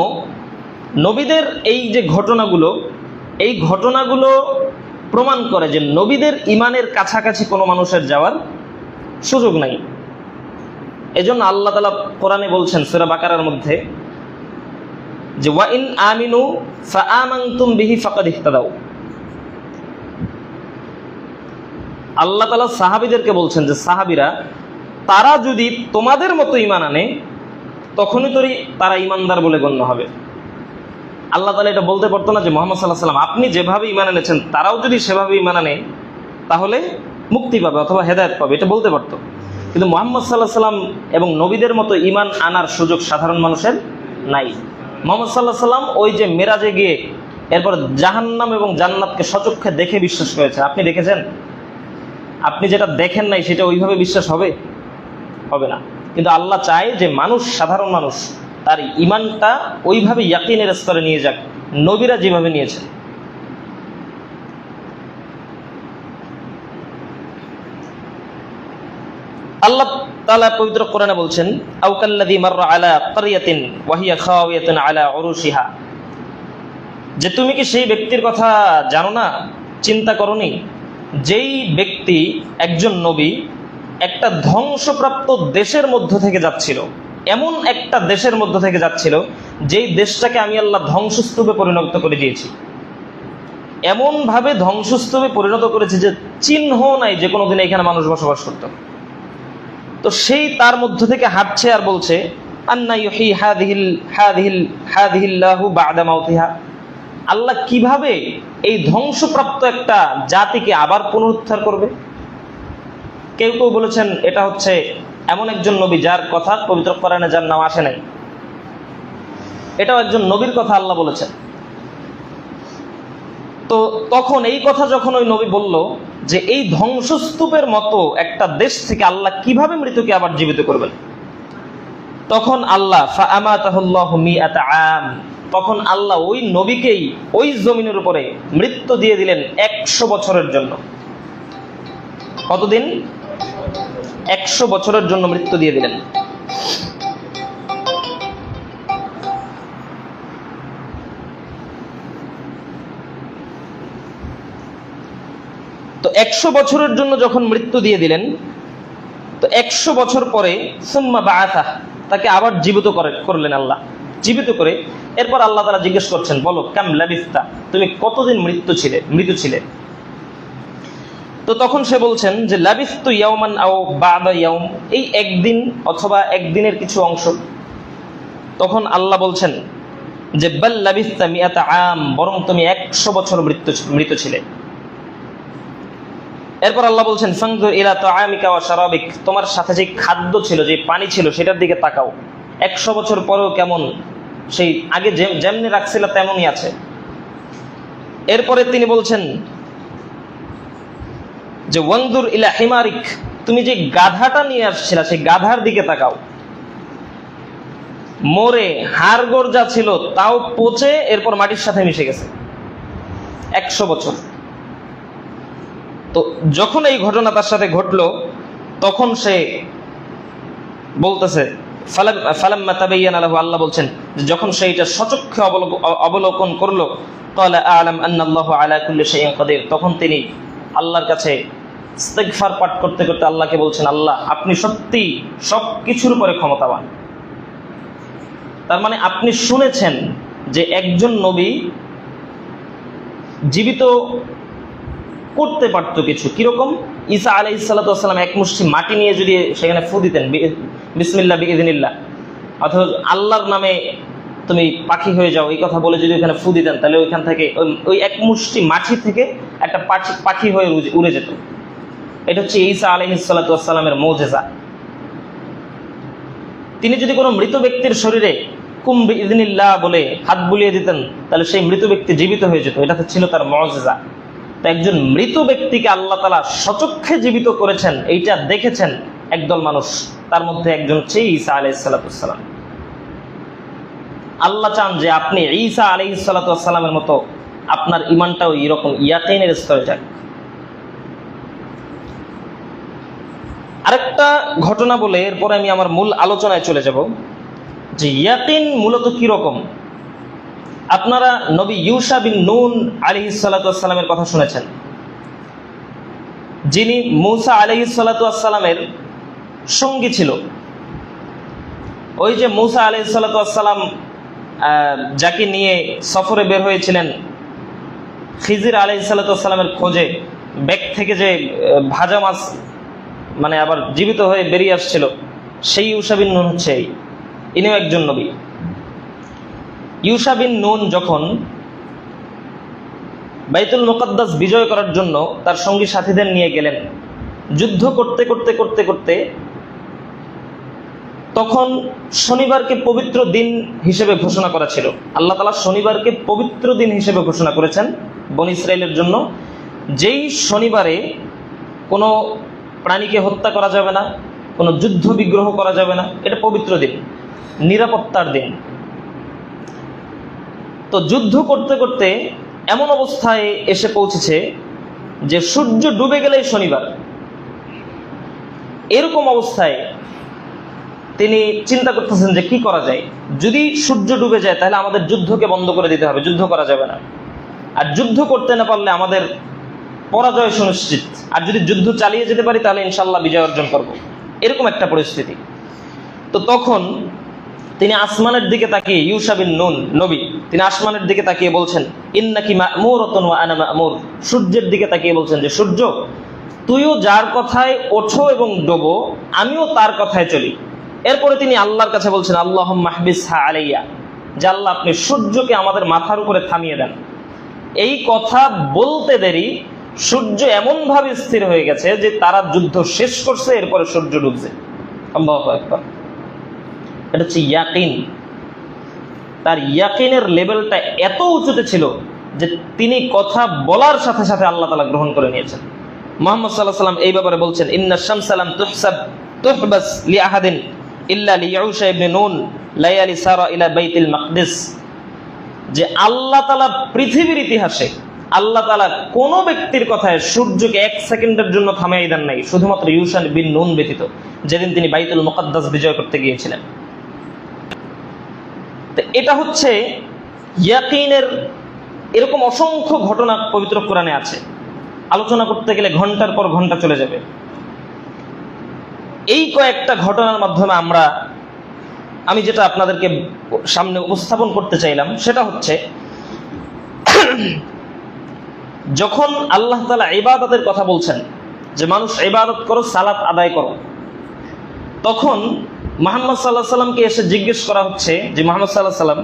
নবীদের এই যে ঘটনাগুলো, এই ঘটনাগুলো প্রমাণ করে যে নবীদের ঈমানের কাছাকাছি কোনো মানুষের যাওয়ার সুযোগ নাই। এজন্য আল্লাহ তাআলা কোরআনে বলছেন সূরা বাকারার মধ্যে যে ওয়া ইন আমিনু ফাআমানতুম বিহি ফাকাদ ইহতাদাউ। আল্লাহ তাআলা সাহাবীদেরকে বলছেন যে সাহাবীরা তারা যদি তোমাদের মতো ঈমান আনে তখনই তোরই তারা ঈমানদার বলে গণ্য হবে। আল্লাহ তাআলা এটা বলতে পারতো না যে মুহাম্মদ সাল্লাল্লাহু আলাইহি ওয়াসাল্লাম আপনি যেভাবে ঈমান এনেছেন তারাও যদি সেভাবে ঈমান আনে তাহলে মুক্তি পাবে অথবা হেদায়েত পাবে, এটা বলতে পারতো। কিন্তু মুহাম্মদ সাল্লাল্লাহু আলাইহি ওয়াসাল্লাম এবং নবীদের মতো ঈমান আনার সুযোগ সাধারণ মানুষের নাই। মুহাম্মদ সাল্লাল্লাহু আলাইহি ওয়াসাল্লাম ওই যে মেরাজে গিয়ে এরপর জাহান্নাম এবং জান্নাতকে সচক্ষে দেখে বিশ্বাস করেছে। আপনি দেখেছেন? আপনি যেটা দেখেন নাই সেটা ওইভাবে বিশ্বাস হবে? হবে না। কিন্তু আল্লাহ চায় যে মানুষ, সাধারণ মানুষ তার ঈমানটা ওইভাবে ইয়াকিনের স্তরে নিয়ে যাক নবীরা যেভাবে নিয়েছেন। আল্লাহ তাআলা পবিত্র কোরআনে বলছেন আও কাল্লাযী মাররা আলা ক্বরিয়াতিন ওয়া হিয়া খাওয়ায়াতুন আলা উরুশিহা, যে তুমি কি সেই ব্যক্তির কথা জানো না, চিন্তা করনি যেই ব্যক্তি একজন নবী একটা ধ্বংসপ্রাপ্ত দেশের মধ্য থেকে যাচ্ছিল, এমন একটা দেশের মধ্য থেকে যাচ্ছিল যেই দেশটাকে আমি আল্লাহ ধ্বংসস্তূপে পরিণত করে দিয়েছি, এমন ভাবে ধ্বংসস্তূপে পরিণত করেছি যে চিহ্ন নাই যে কোনোদিন এখানে মানুষ বসবাস করত। তো সেই তার মধ্য থেকে হাঁটছে আর বলছে আন্না ইউহি হাদিহিল্লাহু বা'দা মাউতিহা, আল্লাহ কিভাবে এই ধ্বংসপ্রাপ্ত একটা জাতিকে আবার পুনরুদ্ধার করবে। কেউ কেউ বলেছেন এটা হচ্ছে এমন একজন নবী যার কথা পবিত্র কোরআনে যার নাম আসে নাই, এটাও একজন নবীর কথা আল্লাহ বলেছেন। তো তখন এই কথা যখন ওই নবী বলল যে এই ধ্বংসস্তূপের মতো একটা দেশ থেকে আল্লাহ কিভাবে মৃতকে আবার জীবিত করবেন, তখন আল্লাহ ফাআমাতাহুল্লাহু মিআতা আম, তখন আল্লাহ ওই নবীকেই ওই জমিনের উপরে মৃত্যু দিয়ে দিলেন 100 বছরের জন্য। কতদিন? 100 বছরের জন্য মৃত্যু দিয়ে দিলেন। তো 100 বছরের জন্য যখন মৃত্যু দিয়ে দিলেন, তো 100 বছর পরে সুম্মা বাআসা, তাকে আবার জীবিত করলেন আল্লাহ। জীবিত করে এরপর আল্লাহ তাআলা জিজ্ঞেস করছেন বলো কাম লাবিস্তা, তুমি কতদিন মৃত ছিলে। তো তখন সে বলছেন যে লাবিস্তু ইয়াওমান আও বা'দা ইয়াওম, এই একদিন অথবা একদিনের কিছু অংশ। তখন আল্লাহ বলছেন যে বাল লাবিস্তা মিআতা আম, বরং তুমি 100 বছর মৃত ছিলে। এরপর আল্লাহ বলছেন ফানজুর ইলা তাআমিকা ওয়া শারাবিক, তোমার সাথে যে খাদ্য ছিল, যে পানি ছিল, সেটার দিকে তাকাও। 100 বছর পরেও কেমন সেই আগে যেমনি রাখছিল তেমনই আছে। এরপরে তিনি বলছেন যে ওয়ানজুর ইলা হিমারিক, তুমি যে গাধাটা নিয়ে আসছিলা সেই গাধার দিকে তাকাও। মরে হাড়গোড় যা ছিল তাও পচে এরপর মাটির সাথে মিশে গেছে 100 বছর। তো যখন এই ঘটনা তার সাথে ঘটলো তখন সে বলতেছে ফালাম্মা তাবায়্যানা লাহু, আল্লাহ বলছেন যখন সে এটা সচক্ষে অবলোকন করলো, ক্বালা আ'লাম আন্নাল্লাহু আলা কুল্লি শাইইন কাদির, তখন তিনি আল্লাহর কাছে ইস্তিগফার পাঠ করতে করতে আল্লাহকে বলছেন, আল্লাহ আপনি সত্যি সবকিছুর উপরে ক্ষমতাবান। তার মানে আপনি শুনেছেন যে একজন নবী জীবিত করতে পারত কিছু, কিরকম? ঈসা আলাইহিস সালাতু ওয়াস সালাম এক মুষ্টি মাটি নিয়ে যদি সেখানে ফু দিতেন, বিসমিল্লাহ বিইذনিল্লাহ, অথবা আল্লাহর নামে তুমি পাখি হয়ে যাও, এই কথা বলে যদি ওখানে ফু দিতেন, তাহলে ওইখান থেকে ওই এক মুষ্টি মাটি থেকে একটা পাখি হয়ে উড়ে যেত। এটা হচ্ছে ঈসা আলাইহিস সালাতু ওয়াস সালামের মুজিজা। তিনি যদি কোনো মৃত ব্যক্তির শরীরে কুম বিইذনিল্লাহ বলে হাত বুলিয়ে দিতেন, তাহলে সেই মৃত ব্যক্তি জীবিত হয়ে যেত। এটা ছিল তার মুজিজা। তো একজন মৃত ব্যক্তিকে আল্লাহ তাআলা সচক্ষে জীবিত করেছেন, এইটা দেখেছেন একদল মানুষ, তার মধ্যে একজন হচ্ছে ঈসা আলাইহিস সালাতু ওয়াস সালাম। আল্লাহ চান যে আপনি ঈসা আলাইহিস সালাতু ওয়াস সালামের মতো আপনার ঈমানটাও এরকম ইয়াকিনের স্তরে যাক। আরেকটা ঘটনা বলে এরপরে আমি আমার মূল আলোচনায় চলে যাব যে ইয়াকিন মূলত কি রকম। আপনারা নবী ইউশা বিন নুন আলাইহিস সালাতু ওয়াস সালামের কথা শুনেছেন, যিনি মূসা আলাইহিস সালাতু ওয়াস সালামের সঙ্গী ছিল। ওই যে মূসা আলাইহিস সালাতু ওয়াস সালাম যাকে নিয়ে সফরে বের হয়েছিলেন খিজির আলাইহিস সালাতু ওয়াস সালামের খোঁজে, ব্যাগ থেকে যে ভাজা মাছ মানে আবার জীবিত হয়ে বেরিয়ে আসছিল, সেই ইউশা বিন নুন হচ্ছে ইনিও একজন নবী। ইউশা বিন নুন যখন বাইতুল মুকাদ্দাস বিজয় করার জন্য তার সঙ্গী সাথীদের নিয়ে গেলেন, যুদ্ধ করতে করতে করতে করতে তখন শনিবারকে পবিত্র দিন হিসেবে ঘোষণা করা ছিল। আল্লাহ তাআলা শনিবারকে পবিত্র দিন হিসেবে ঘোষণা করেছেন বনী ইসরাইলের জন্য, যেই শনিবারে কোনো প্রাণীকে হত্যা করা যাবে না, কোনো যুদ্ধ বিগ্রহ করা যাবে না, এটা পবিত্র দিন, নিরাপত্তার দিন। তো যুদ্ধ করতে করতে এমন অবস্থায় এসে পৌঁছেছে যে সূর্য ডুবে গেলেই শনিবার। এরকম অবস্থায় তিনি চিন্তা করতেছেন যে কি করা যায়। যদি সূর্য ডুবে যায় তাহলে আমাদের যুদ্ধকে বন্ধ করে দিতে হবে, যুদ্ধ করা যাবে না। আর যুদ্ধ করতে না পারলে আমাদের পরাজয় সুনিশ্চিত। আর যদি যুদ্ধ চালিয়ে যেতে পারি তাহলে ইনশাআল্লাহ বিজয় অর্জন করব। এরকম একটা পরিস্থিতি। তো তখন তিনি আসমানের দিকে তাকিয়ে, ইউশা বিন নুন নবী, তিনি আসমানের দিকে তাকিয়ে বলছেন ইন্নাকি মা'মুরাতুন ওয়া আনা মা'মুর, সূর্যের দিকে তাকিয়ে বলছেন যে সূর্য তুইও যার কথায় ওঠো এবং ডোবো, আমিও তার কথায় চলি। এরপরে তিনি আল্লাহর কাছে বলছেন আল্লাহুম্মা হবিসহা আলাইয়া, যে আল্লাহ আপনি সূর্যকে আমাদের মাথার উপরে থামিয়ে দেন। এই কথা বলতে দেরি সূর্য এমনভাবে স্থির হয়ে গেছে যে তারা যুদ্ধ শেষ করছে, এরপরে সূর্য ডুবছে। আল্লাহু আকবার। এটা হচ্ছে ইয়াকিন। তার ইয়াকিনের লেভেলটা এত উঁচুতে ছিল যে তিনি কথা বলার সাথে সাথে আল্লাহ তাআলা গ্রহণ করে নিয়েছেন। মুহাম্মদ সাল্লাল্লাহু আলাইহি ওয়াসাল্লাম এই ব্যাপারে বলছেন ইন্না শামসা লাম তুহবাস লিআহাদিন ইল্লা লিইউশা ইবনে নুন লায়ালি সারা ইলা বাইতুল মাকদিস, যে আল্লাহ তাআলা পৃথিবীর ইতিহাসে আল্লাহ তাআলা কোন ব্যক্তির কথায় সূর্যকে 1 সেকেন্ডের জন্য থামিয়ে দেন নাই, শুধুমাত্র ইউশা বিন নুন ব্যতীত, যেদিন তিনি বাইতুল মুকাদ্দাস বিজয় করতে গিয়েছিলেন। তো এটা হচ্ছে ইয়াকিনের। এরকম অসংখ্য ঘটনা পবিত্র কোরআনে আছে, আলোচনা করতে গেলে ঘন্টার পর ঘন্টা চলে যাবে। এই কয়েকটা ঘটনার মাধ্যমে আমি যেটা আপনাদেরকে সামনে উপস্থাপন করতে চাইলাম সেটা হচ্ছে যখন আল্লাহ তাআলা ইবাদতের কথা বলছেন যে মানুষ ইবাদত করো, সালাত আদায় করো, তখন মুহাম্মদ সাল্লাল্লাহু আলাইহি সাল্লামকে এসে জিজ্ঞেস করা হচ্ছে যে মুহাম্মদ সাল্লাল্লাহু আলাইহি সাল্লাম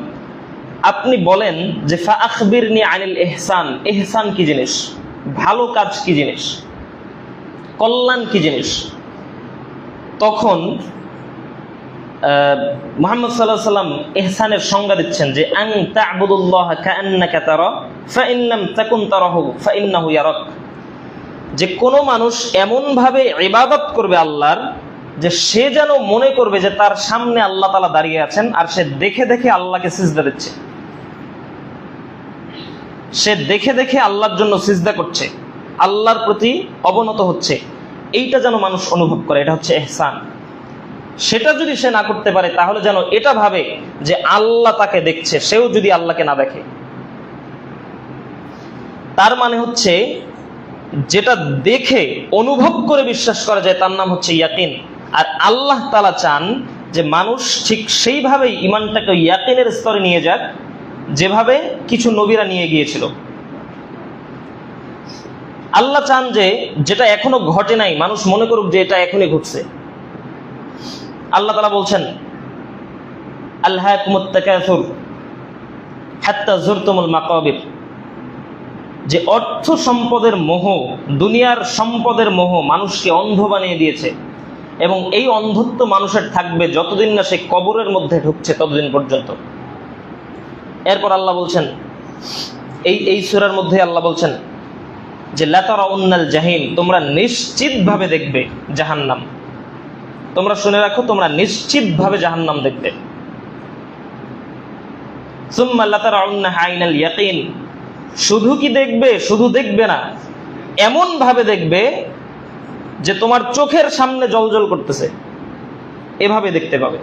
আপনি বলেন যে ফাআখবিরনি আনিল ইহসান, ইহসান কি জিনিস, ভালো কাজ কি জিনিস, কল্যাণ কি জিনিস। তখন মুহাম্মদ সাল্লাল্লাহু আলাইহি ওয়াসাল্লাম ইহসানের সংজ্ঞা দিচ্ছেন যে আন তা'বুদুল্লাহ কাআন্নাকা তারা ফাইন লাম তাকুন তারাহু ফাইন্নাহু ইয়ারাক, যে কোনো মানুষ এমন ভাবে ইবাদত করবে আল্লাহর যে সে যেন মনে করবে যে তার সামনে আল্লাহ তাআলা দাঁড়িয়ে আছেন, আর সে দেখে দেখে আল্লাহকে সিজদা দিচ্ছে, সে দেখে দেখে আল্লাহর জন্য সিজদা করছে, আল্লাহর প্রতি অবনত হচ্ছে, এইটা যেন মানুষ অনুভব করে, এটা হচ্ছে ইহসান। সেটা যদি সে না করতে পারে তাহলে যেন এটা ভাবে যে আল্লাহ তাকে দেখছে, সেও যদি আল্লাহকে না দেখে। তার মানে হচ্ছে যেটা দেখে অনুভব করে বিশ্বাস করা যায় তার নাম হচ্ছে ইয়াকিন। আর আল্লাহ তাআলা চান যে মানুষ ঠিক সেইভাবেই ঈমানটাকে ইয়াকিনের স্তরে নিয়ে যাক যেভাবে কিছু নবীরা নিয়ে গিয়েছিল। আল্লাহ চান যে যেটা এখনো ঘটে নাই মানুষ মনে করুক যে এটা এখনই ঘটছে। আল্লাহ তাআলা বলছেন আলহাকুমুত তাকাসুর হাত্তা যুরতুমুল মাকাবির, যে অর্থ সম্পদের মোহ, দুনিয়ার সম্পদের মোহ মানুষকে অন্ধ বানিয়ে দিয়েছে, এবং এই অন্ধত্ব মানুষের থাকবে যতদিন না সে কবরের মধ্যে ঢুকছে ততদিন পর্যন্ত। এরপর আল্লাহ বলছেন এই সূরার মধ্যে আল্লাহ বলছেন যে লাতারাউন্নাল জাহিম, তোমরা নিশ্চিতভাবে দেখবে জাহান্নাম। তোমরা শুনে রাখো, তোমরা নিশ্চিতভাবে জাহান্নাম দেখবে। সুম্মা লাতারাউন্নাহা আইনাল ইয়াকিন, শুধু কি দেখবে, শুধু দেখবে না, এমন ভাবে দেখবে যে তোমার চোখের সামনে জ্বলজ্বল করতেছে, এভাবে দেখতে পাবে।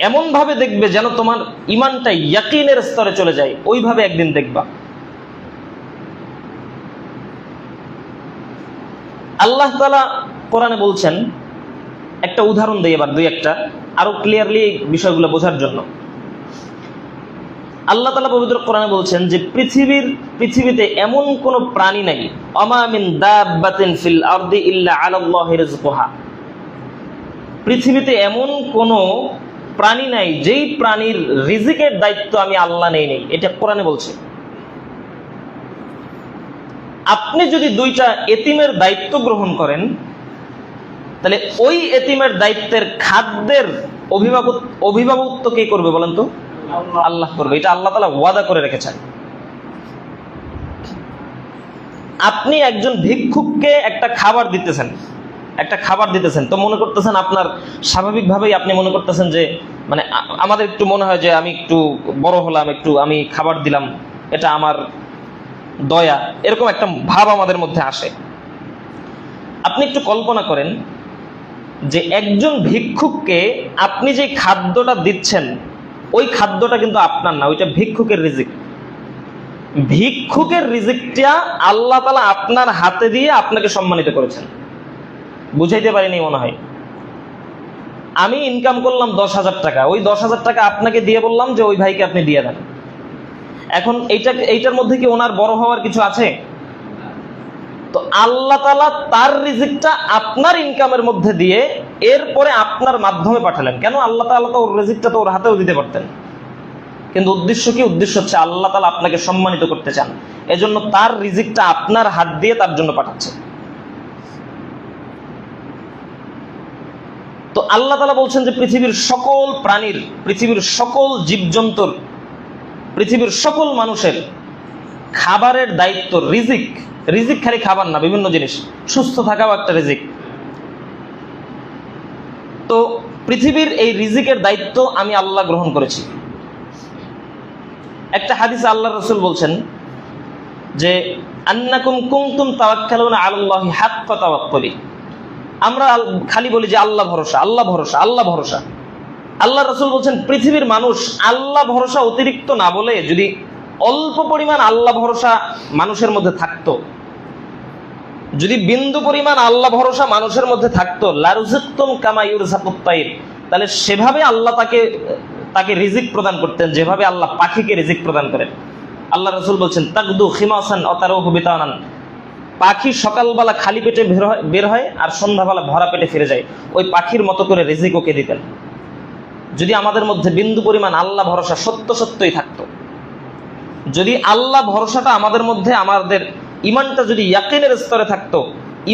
এমন ভাবে দেখবে যেন তোমার ঈমানটা ইয়াকিনের স্তরে চলে যায়, ওইভাবে একদিন দেখবা। আল্লাহ তাআলা কোরআনে বলছেন, একটা উদাহরণ দেই এবার, দুই একটা আরো ক্লিয়ারলি বিষয়গুলো বোঝার জন্য। আল্লাহ তাআলা পবিত্র কোরআনে বলছেন যে পৃথিবীতে এমন কোন প্রাণী নাই, আমা মিন দাব্বাতিন ফিল আরদি ইল্লা আলাল্লাহি রিজকুহা, পৃথিবীতে এমন কোন প্রাণী নাই যেই প্রাণীর রিজিকের দায়িত্ব আমি আল্লাহ নেই, এটা কোরআনে বলছে। আপনি যদি দুইটা এতিমের দায়িত্ব গ্রহণ করেন তাহলে ওই এতিমের দায়িত্বের খাদ্যের অভিভাবকত্ব কে করবে বলেন তো? আল্লাহ করবে। এটা আল্লাহ তাআলা ওয়াদা করে রেখেছেন। আপনি একজন ভিক্ষুককে একটা খাবার দিতেছেন, তো মনে করতেছেন আপনার স্বাভাবিকভাবেই আপনি মনে করতেছেন যে মানে আমাদের একটু মনে হয় যে আমি একটু বড় হলাম, একটু আমি খাবার দিলাম, এটা আমার দয়া, এরকম একটা ভাব আমাদের মধ্যে আসে। আপনি একটু কল্পনা করেন যে একজন ভিক্ষুককে আপনি যে খাদ্যটা দিচ্ছেন ওই খাদ্যটা কিন্তু আপনার না, ওইটা ভিক্ষুকের রিজিক। ভিক্ষুকের রিজিকটা আল্লাহ তাআলা আপনার হাতে দিয়ে আপনাকে সম্মানিত করেছেন। বুঝাইতে পারিনি মনে হয়। আমি ইনকাম করলাম 10,000 টাকা, ওই 10,000 টাকা আপনাকে দিয়ে বললাম যে ওই ভাইকে আপনি দিয়ে দেন। এখন এইটার মধ্যে কি ওনার বড় হওয়ার কিছু আছে? তো আল্লাহ তাআলা তার রিজিকটা আপনার ইনকামের মধ্যে দিয়ে এরপরে আপনার মাধ্যমে পাঠালেন। কেন? আল্লাহ তাআলা তো ওর রিজিকটা তো ওর হাতেও দিতে পারতেন, কিন্তু উদ্দেশ্য কি? উদ্দেশ্য হচ্ছে আল্লাহ তাআলা আপনাকে সম্মানিত করতে চান, এজন্য তার রিজিকটা আপনার হাত দিয়ে তার জন্য পাঠাচ্ছে। তো আল্লাহ তাআলা বলছেন যে পৃথিবীর সকল প্রাণীর, পৃথিবীর সকল জীবজন্তুর, পৃথিবীর সকল মানুষের খাবারের দায়িত্ব, রিজিক খালি খাবার না, বিভিন্ন জিনিস, সুস্থ থাকাও একটা রিজিক। তো পৃথিবীর এই রিজিকের দায়িত্ব আমি আল্লাহ গ্রহণ করেছি। একটা হাদিসে আল্লাহর রাসূল বলছেন যে আন্নাকুম কুনতুম তাওয়াক্কালুনা আলাল্লাহি হাক্কা তাওয়াক্কুলি, আমরা খালি বলি যে আল্লাহ ভরসা, আল্লাহ ভরসা, আল্লাহ ভরসা। আল্লাহর রাসূল বলছেন পৃথিবীর মানুষ আল্লাহ ভরসা অতিরিক্ত না বলে যদি অল্প পরিমাণ আল্লাহ ভরসা মানুষের মধ্যে থাকতো, যদি বিন্দু পরিমাণ আল্লাহ ভরসা মানুষের মধ্যে থাকতো, লারুযিকতুম কামা ইউরযাকুত তাইর, তাহলে সেভাবে আল্লাহ তাকে রিজিক প্রদান করতেন যেভাবে আল্লাহ পাখিকে রিজিক প্রদান করেন। আল্লাহ রাসূল বলছেন তাকদু খিমাসান ওয়া তারুহু বিতানান, পাখি সকালবেলা খালি পেটে বের হয় আর সন্ধ্যাবেলা ভরা পেটে ফিরে যায়, ওই পাখির মতো করে রিজিক ওকে দিতেন। যদি আমাদের মধ্যে বিন্দু পরিমাণ আল্লাহ ভরসা সত্যই থাকতো, যদি আল্লাহ ভরসাটা আমাদের মধ্যে, আমাদের ইমানটা যদি ইয়াকিনের স্তরে থাকতো,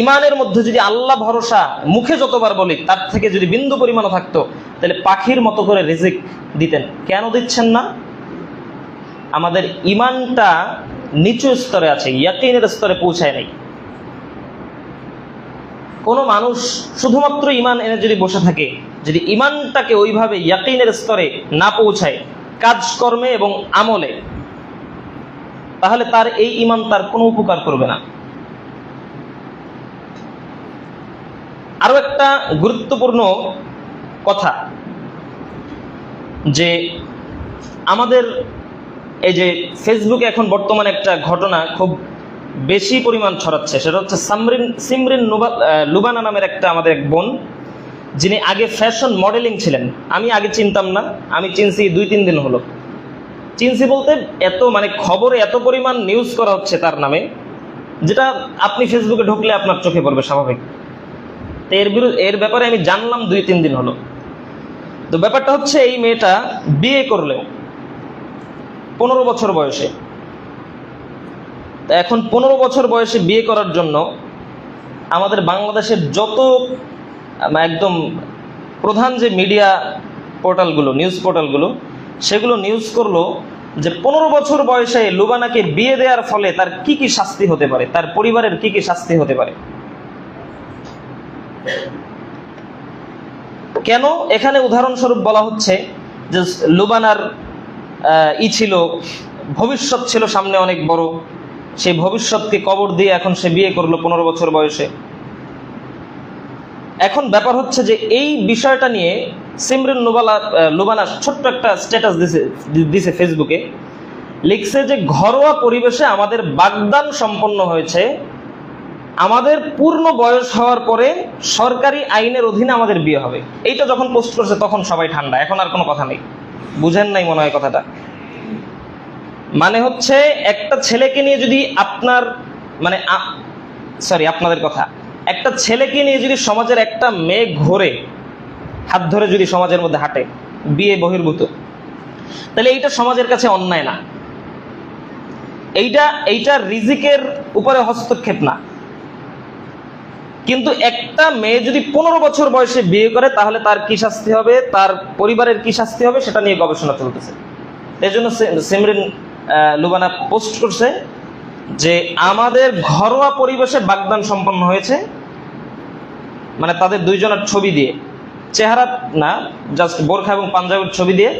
ইমানের মধ্যে যদি আল্লাহ ভরসা মুখে যতবার বলি তার থেকে যদি বিন্দু পরিমাণও থাকতো, তাহলে পাখির মতো করে রিজিক দিতেন। কেন দিচ্ছেন না? আমাদের ইমানটা নিচু স্তরে আছে, ইয়াকিনের স্তরে পৌঁছায় নাই। কোনো মানুষ শুধুমাত্র ইমান এনে যদি বসে থাকে, যদি ইমানটাকে ওইভাবে ইয়াকিনের স্তরে না পৌঁছায় কাজকর্মে এবং আমলে, তাহলে তার এই ইমান তার কোনো উপকার করবে না। আরো একটা গুরুত্বপূর্ণ কথা, যে আমাদের এই যে ফেসবুকে এখন বর্তমানে একটা ঘটনা খুব বেশি পরিমাণ ছড়াচ্ছে, সেটা হচ্ছে সিমরিন লুবানা নামের একটা আমাদের এক বোন, যিনি আগে ফ্যাশন মডেলিং ছিলেন। আমি আগে চিনতাম না, আমি চিনছি 2-3 দিন হলো। চিনছি বলতে এত মানে খবরে এত পরিমাণ নিউজ করা হচ্ছে তার নামে, যেটা আপনি ফেসবুকে ঢুকলে আপনার চোখে পড়বে স্বাভাবিক। তো এর ব্যাপারে আমি জানলাম 2-3 দিন হলো। তো ব্যাপারটা হচ্ছে, এই মেয়েটা বিয়ে করলেও 15 বছর বয়সে, তা এখন 15 বছর বয়সে বিয়ে করার জন্য আমাদের বাংলাদেশের যত একদম প্রধান যে মিডিয়া পোর্টালগুলো, নিউজ পোর্টালগুলো, সেগুলো নিউজ করলো যে 15 বছর বয়সে লুবানাকে বিয়ে দেওয়ার ফলে তার কি কি শাস্তি হতে পারে, তার পরিবারের কি কি শাস্তি হতে পারে। কেন? এখানে উদাহরণস্বরূপ বলা হচ্ছে যে লুবানার ছিল, ভবিষ্যৎ ছিল সামনে অনেক বড়, সেই ভবিষ্যৎকে কবর দিয়ে এখন সে বিয়ে করলো 15 বছর বয়সে। এখন ব্যাপার হচ্ছে যে এই বিষয়টা নিয়ে সিমরিন লুবানা ছোট্ট একটা স্ট্যাটাস দিছে ফেসবুকে, লিখছে যে ঘরোয়া পরিবেশে আমাদের বাগদান সম্পন্ন হয়েছে, আমাদের পূর্ণ বয়স হওয়ার পরে সরকারি আইনের অধীনে আমাদের বিয়ে হবে। এইটা যখন পোস্ট করছে তখন সবাই ঠান্ডা, এখন আর কোনো কথা নেই। বুঝেন নাই মনে হয় কথাটা। মানে হচ্ছে একটা ছেলেকে নিয়ে যদি আপনার মানে আপনাদের কথা, একটা ছেলেকে নিয়ে যদি সমাজের একটা মেয়ে ঘোরে, হাত ধরে যদি সমাজের মধ্যে হাঁটে, বিয়ে বহির্ভূত, তাহলে এইটা সমাজের কাছে অন্যায় না, এইটা রিজিকের উপরে হস্তক্ষেপ না। কিন্তু একটা মেয়ে যদি 15 বছর বয়সে বিয়ে করে, তাহলে তার কি শাস্তি হবে, তার পরিবারের কি শাস্তি হবে, সেটা নিয়ে গবেষণা চলতেছে। এই জন্য সিমরিন লুবানা পোস্ট করছে যে আমাদের ঘরোয়া পরিবেশে বাগদান সম্পন্ন হয়েছে, মানে তাদের দুইজনের ছবি দিয়ে, চেহারা না, জাস্ট বোরখা এবং পাঞ্জাবের ছবি দিয়ে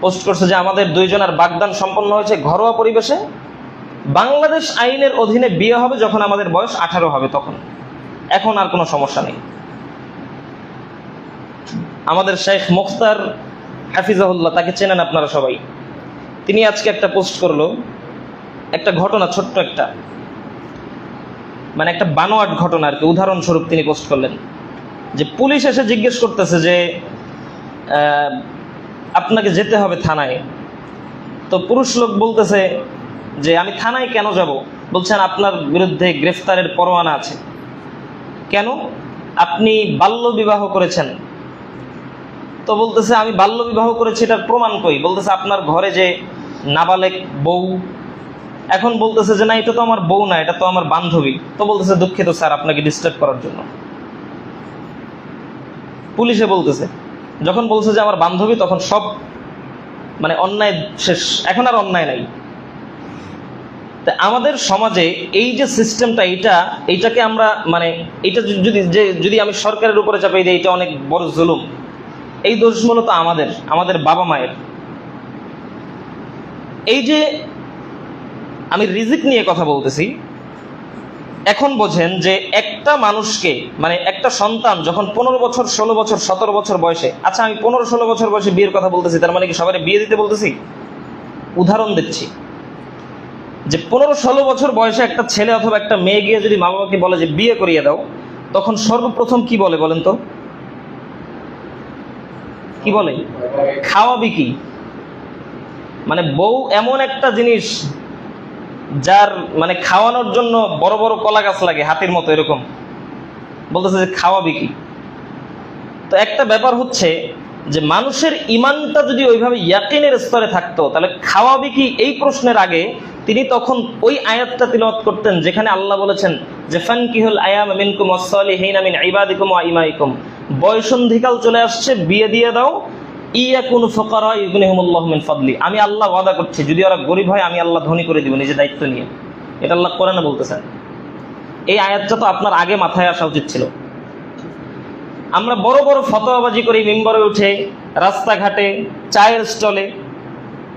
পোস্ট করছে যে আমাদের দুইজনের বাগদান সম্পন্ন হয়েছে ঘরোয়া পরিবেশে, বাংলাদেশ আইনের অধীনে বিয়ে হবে যখন আমাদের বয়স 18 হবে, তখন, এখন আর কোনো সমস্যা নেই। আমাদের শেখ মুখতার হাফিজাহুল্লাহ, তাকে চেনেন আপনারা সবাই, তিনি আজকে একটা পোস্ট করলো, একটা ঘটনা, ছোট্ট একটা মানে একটা বানোয়াট ঘটনা আর কি, উদাহরণস্বরূপ তিনি পোস্ট করলেন যে পুলিশ এসে জিজ্ঞেস করতেছে যে আপনাকে যেতে হবে থানায়। তো পুরুষ লোক বলতেছে যে আমি থানায় কেন যাব? বলছেন আপনার বিরুদ্ধে গ্রেফতারের পরোয়ানা আছে। কেন? আপনি বাল্য বিবাহ করেছেন। তো বলতেছে আমি বাল্য বিবাহ করেছি, এটার প্রমাণ কই? বলতেছে আপনার ঘরে যে নাবালেক বউ। এখন বলতেছে যে না, এটা তো আমার বউ না, এটা তো আমার বান্ধবী। তো বলতেছে দুঃখিত স্যার, আপনাকে ডিস্টার্ব করার জন্য। পুলিশে বলতেছে, যখন বলছে যে আমার বান্ধবী, তখন সব মানে অন্যায় শেষ, এখন আর অন্যায় নাই। তা আমাদের সমাজে এই যে সিস্টেমটা, এইটাকে আমরা মানে এটা যদি আমি সরকারের উপরে চাপাই দিই, এটা অনেক বড় জুলুম। এই দোষ মূলত আমাদের বাবা মায়ের। এই যে আমি রিজিক নিয়ে কথা বলতেছি, এখন বোঝেন যে একটা মানুষকে মানে একটা সন্তান যখন 15 বছর, 16 বছর, 17 বছর বয়সে, আচ্ছা আমি 15-16 বছর বয়সে বিয়ের কথা বলতেছি, তার মানে কি সবাই বিয়ে দিতে বলতেছি? উদাহরণ দিচ্ছি যে 15-16 বছর বয়সে একটা ছেলে অথবা একটা মেয়ে গিয়ে যদি মা বাবাকে বলে যে বিয়ে করিয়ে দাও, তখন সর্বপ্রথম কি বলে বলেন তো? কি বলে? খাওয়াবি কি? মানে বউ এমন একটা জিনিস যার মানে খাওয়ানোর জন্য বড় বড় কলা গাছ লাগে, হাতির মতো এরকম। বলতেছে যে খাওয়াবি কি? তো একটা ব্যাপার হচ্ছে যে মানুষের ইমানটা যদি ওইভাবে ইয়াকিনের স্তরে থাকতো তাহলে খাওয়াবে কি, এই প্রশ্নের আগে তিনি তখন ওই আয়াতটা তিলাওয়াত করতেন যেখানে আল্লাহ বলেছেন যে ফানকিহুল আয়ামা মিনকুম ওয়াস-সালিহিনা মিন ইবাদিকুম ওয়া ইমাইকুম, বয়সন্ধিকাল চলে আসছে, বিয়ে দিয়ে দাও। ইয়াকুনু ফুকারা ইউগনিহুমুল্লাহু মিন ফাদলি, আমি আল্লাহ ওয়াদা করছি যদি ওরা গরিব হয় আমি আল্লাহ ধনী করে দিব নিজে দায়িত্ব নিয়ে। এটা আল্লাহ কোরআনে বলতেছেন। এই আয়াতটা তো আপনার আগে মাথায় আসা উচিত ছিল। আমরা বড় বড় ফতোয়াবাজি করি মিম্বরে উঠে, রাস্তাঘাটে, চায়ের স্টলে,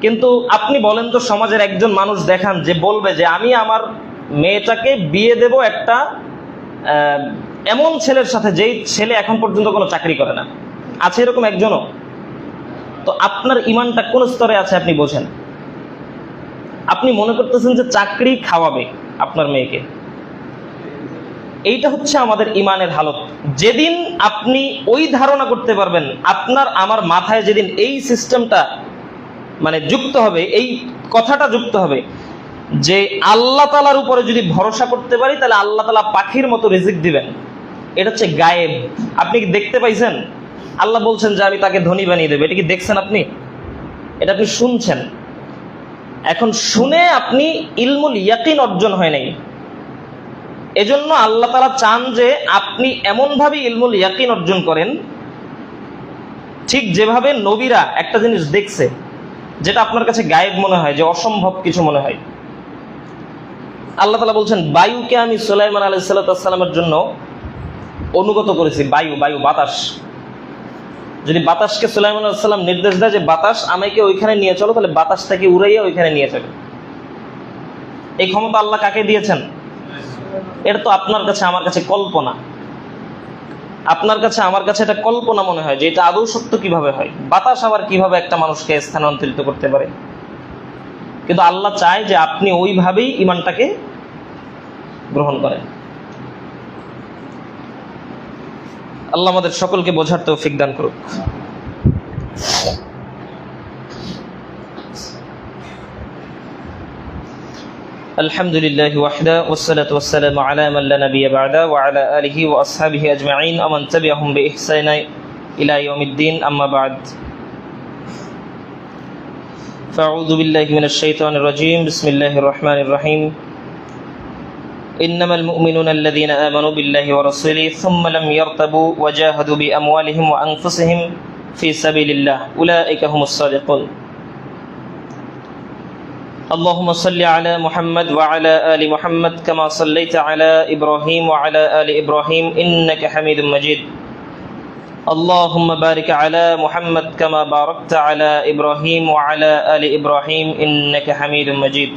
কিন্তু আপনি বলেন তো সমাজের একজন মানুষ দেখান যে বলবে যে আমি আমার মেয়েটাকে বিয়ে দেব একটা এমন ছেলের সাথে যেই ছেলে এখন পর্যন্ত কোনো চাকরি করে না? আছে এরকম একজনও? তো আপনার ইমানটা কোন স্তরে আছে আপনি বোঝেন। আপনি মনে করতেছেন যে চাকরি খাওয়াবে আপনার মেয়েকে। এইটা হচ্ছে আমাদের ইমানের হালত। যেদিন আপনি ওই ধারণা করতে পারবেন, আপনার আমার মাথায় যেদিন এই সিস্টেমটা মানে যুক্ত হবে, এই কথাটা যুক্ত হবে যে আল্লাহ তাআলার উপরে যদি ভরসা করতে পারি তাহলে আল্লাহ তাআলা পাখির মতো রিজিক দিবেন। এটা হচ্ছে গায়েব। আপনি কি দেখতে পাইছেন? আল্লাহ বলছেন যে আমি তাকে ধনী বানিয়ে দেবো, এটা কি দেখছেন আপনি? এটা আপনি শুনছেন। এখন শুনে আপনি ইলমুল ইয়াকিন অর্জন হয় নাই। এজন্য আল্লাহ তাআলা চান যে আপনি এমনভাবে ইলমুল ইয়াকিন অর্জন করেন ঠিক যেভাবে নবীরা একটা জিনিস দেখছে যেটা আপনার কাছে গায়েব মনে হয়, যে অসম্ভব কিছু মনে হয়। আল্লাহ তাআলা বলছেন বায়ুকে আমি সুলাইমান আলাইহিস সালামের জন্য অনুগত করেছি। বায়ু বাতাস, যদি বাতাসকে সুলাইমান আলাইহিস সালাম নির্দেশ দেয় যে বাতাস আমাকে ওইখানে নিয়ে চলো, তাহলে বাতাসটাকে উড়াইয়া ওইখানে নিয়ে চলে। এই ক্ষমতা আল্লাহ কাকে দিয়েছেন? এটা তো আপনার কাছে আমার কাছে কল্পনা। আপনার কাছে আমার কাছে এটা কল্পনা মনে হয় যে এটা আদৌ সত্য কিভাবে হয়। বাতাস আবার কিভাবে একটা মানুষকে স্থানান্তরিত করতে পারে? কিন্তু আল্লাহ চায় যে আপনি ওইভাবেই ইমানটাকে গ্রহণ করেন। আল্লাহ আমাদের সকলকে বোঝার তৌফিক দান করুক। আলহামদুলিল্লাহি ওয়াহদা ওয়াসসালাতু ওয়াসসালামু আলা মান লা নাবিয়্যা বা'দা ওয়া আলা আলিহি ওয়া আসহাবিহি আজমাইন ওয়া মান তাবি'আহুম বিইহসান ইলা ইয়াউমিদ্দিন, আম্মা বা'দ। ফাআউযু বিল্লাহি মিনাশ শাইতানির রাজীম। বিসমিল্লাহির রাহমানির রাহিম। ইন্নামাল মুমিনুনা আল্লাযীনা আমানু বিল্লাহি ওয়া রাসূলিহি সুম্মা লাম ইয়ারতাবু ওয়া জাহাদু বিআমওয়ালিহিম ওয়া আনফুসিহিম ফি সাবিলিল্লাহ উলাইকা হুমুস সাদিকুন। اللهم صل على محمد وعلى آل محمد كما صليت على إبراهيم وعلى آل إبراهيم إنك حميد مجيد. اللهم بارك على محمد كما باركت على إبراهيم وعلى آل إبراهيم إنك حميد مجيد.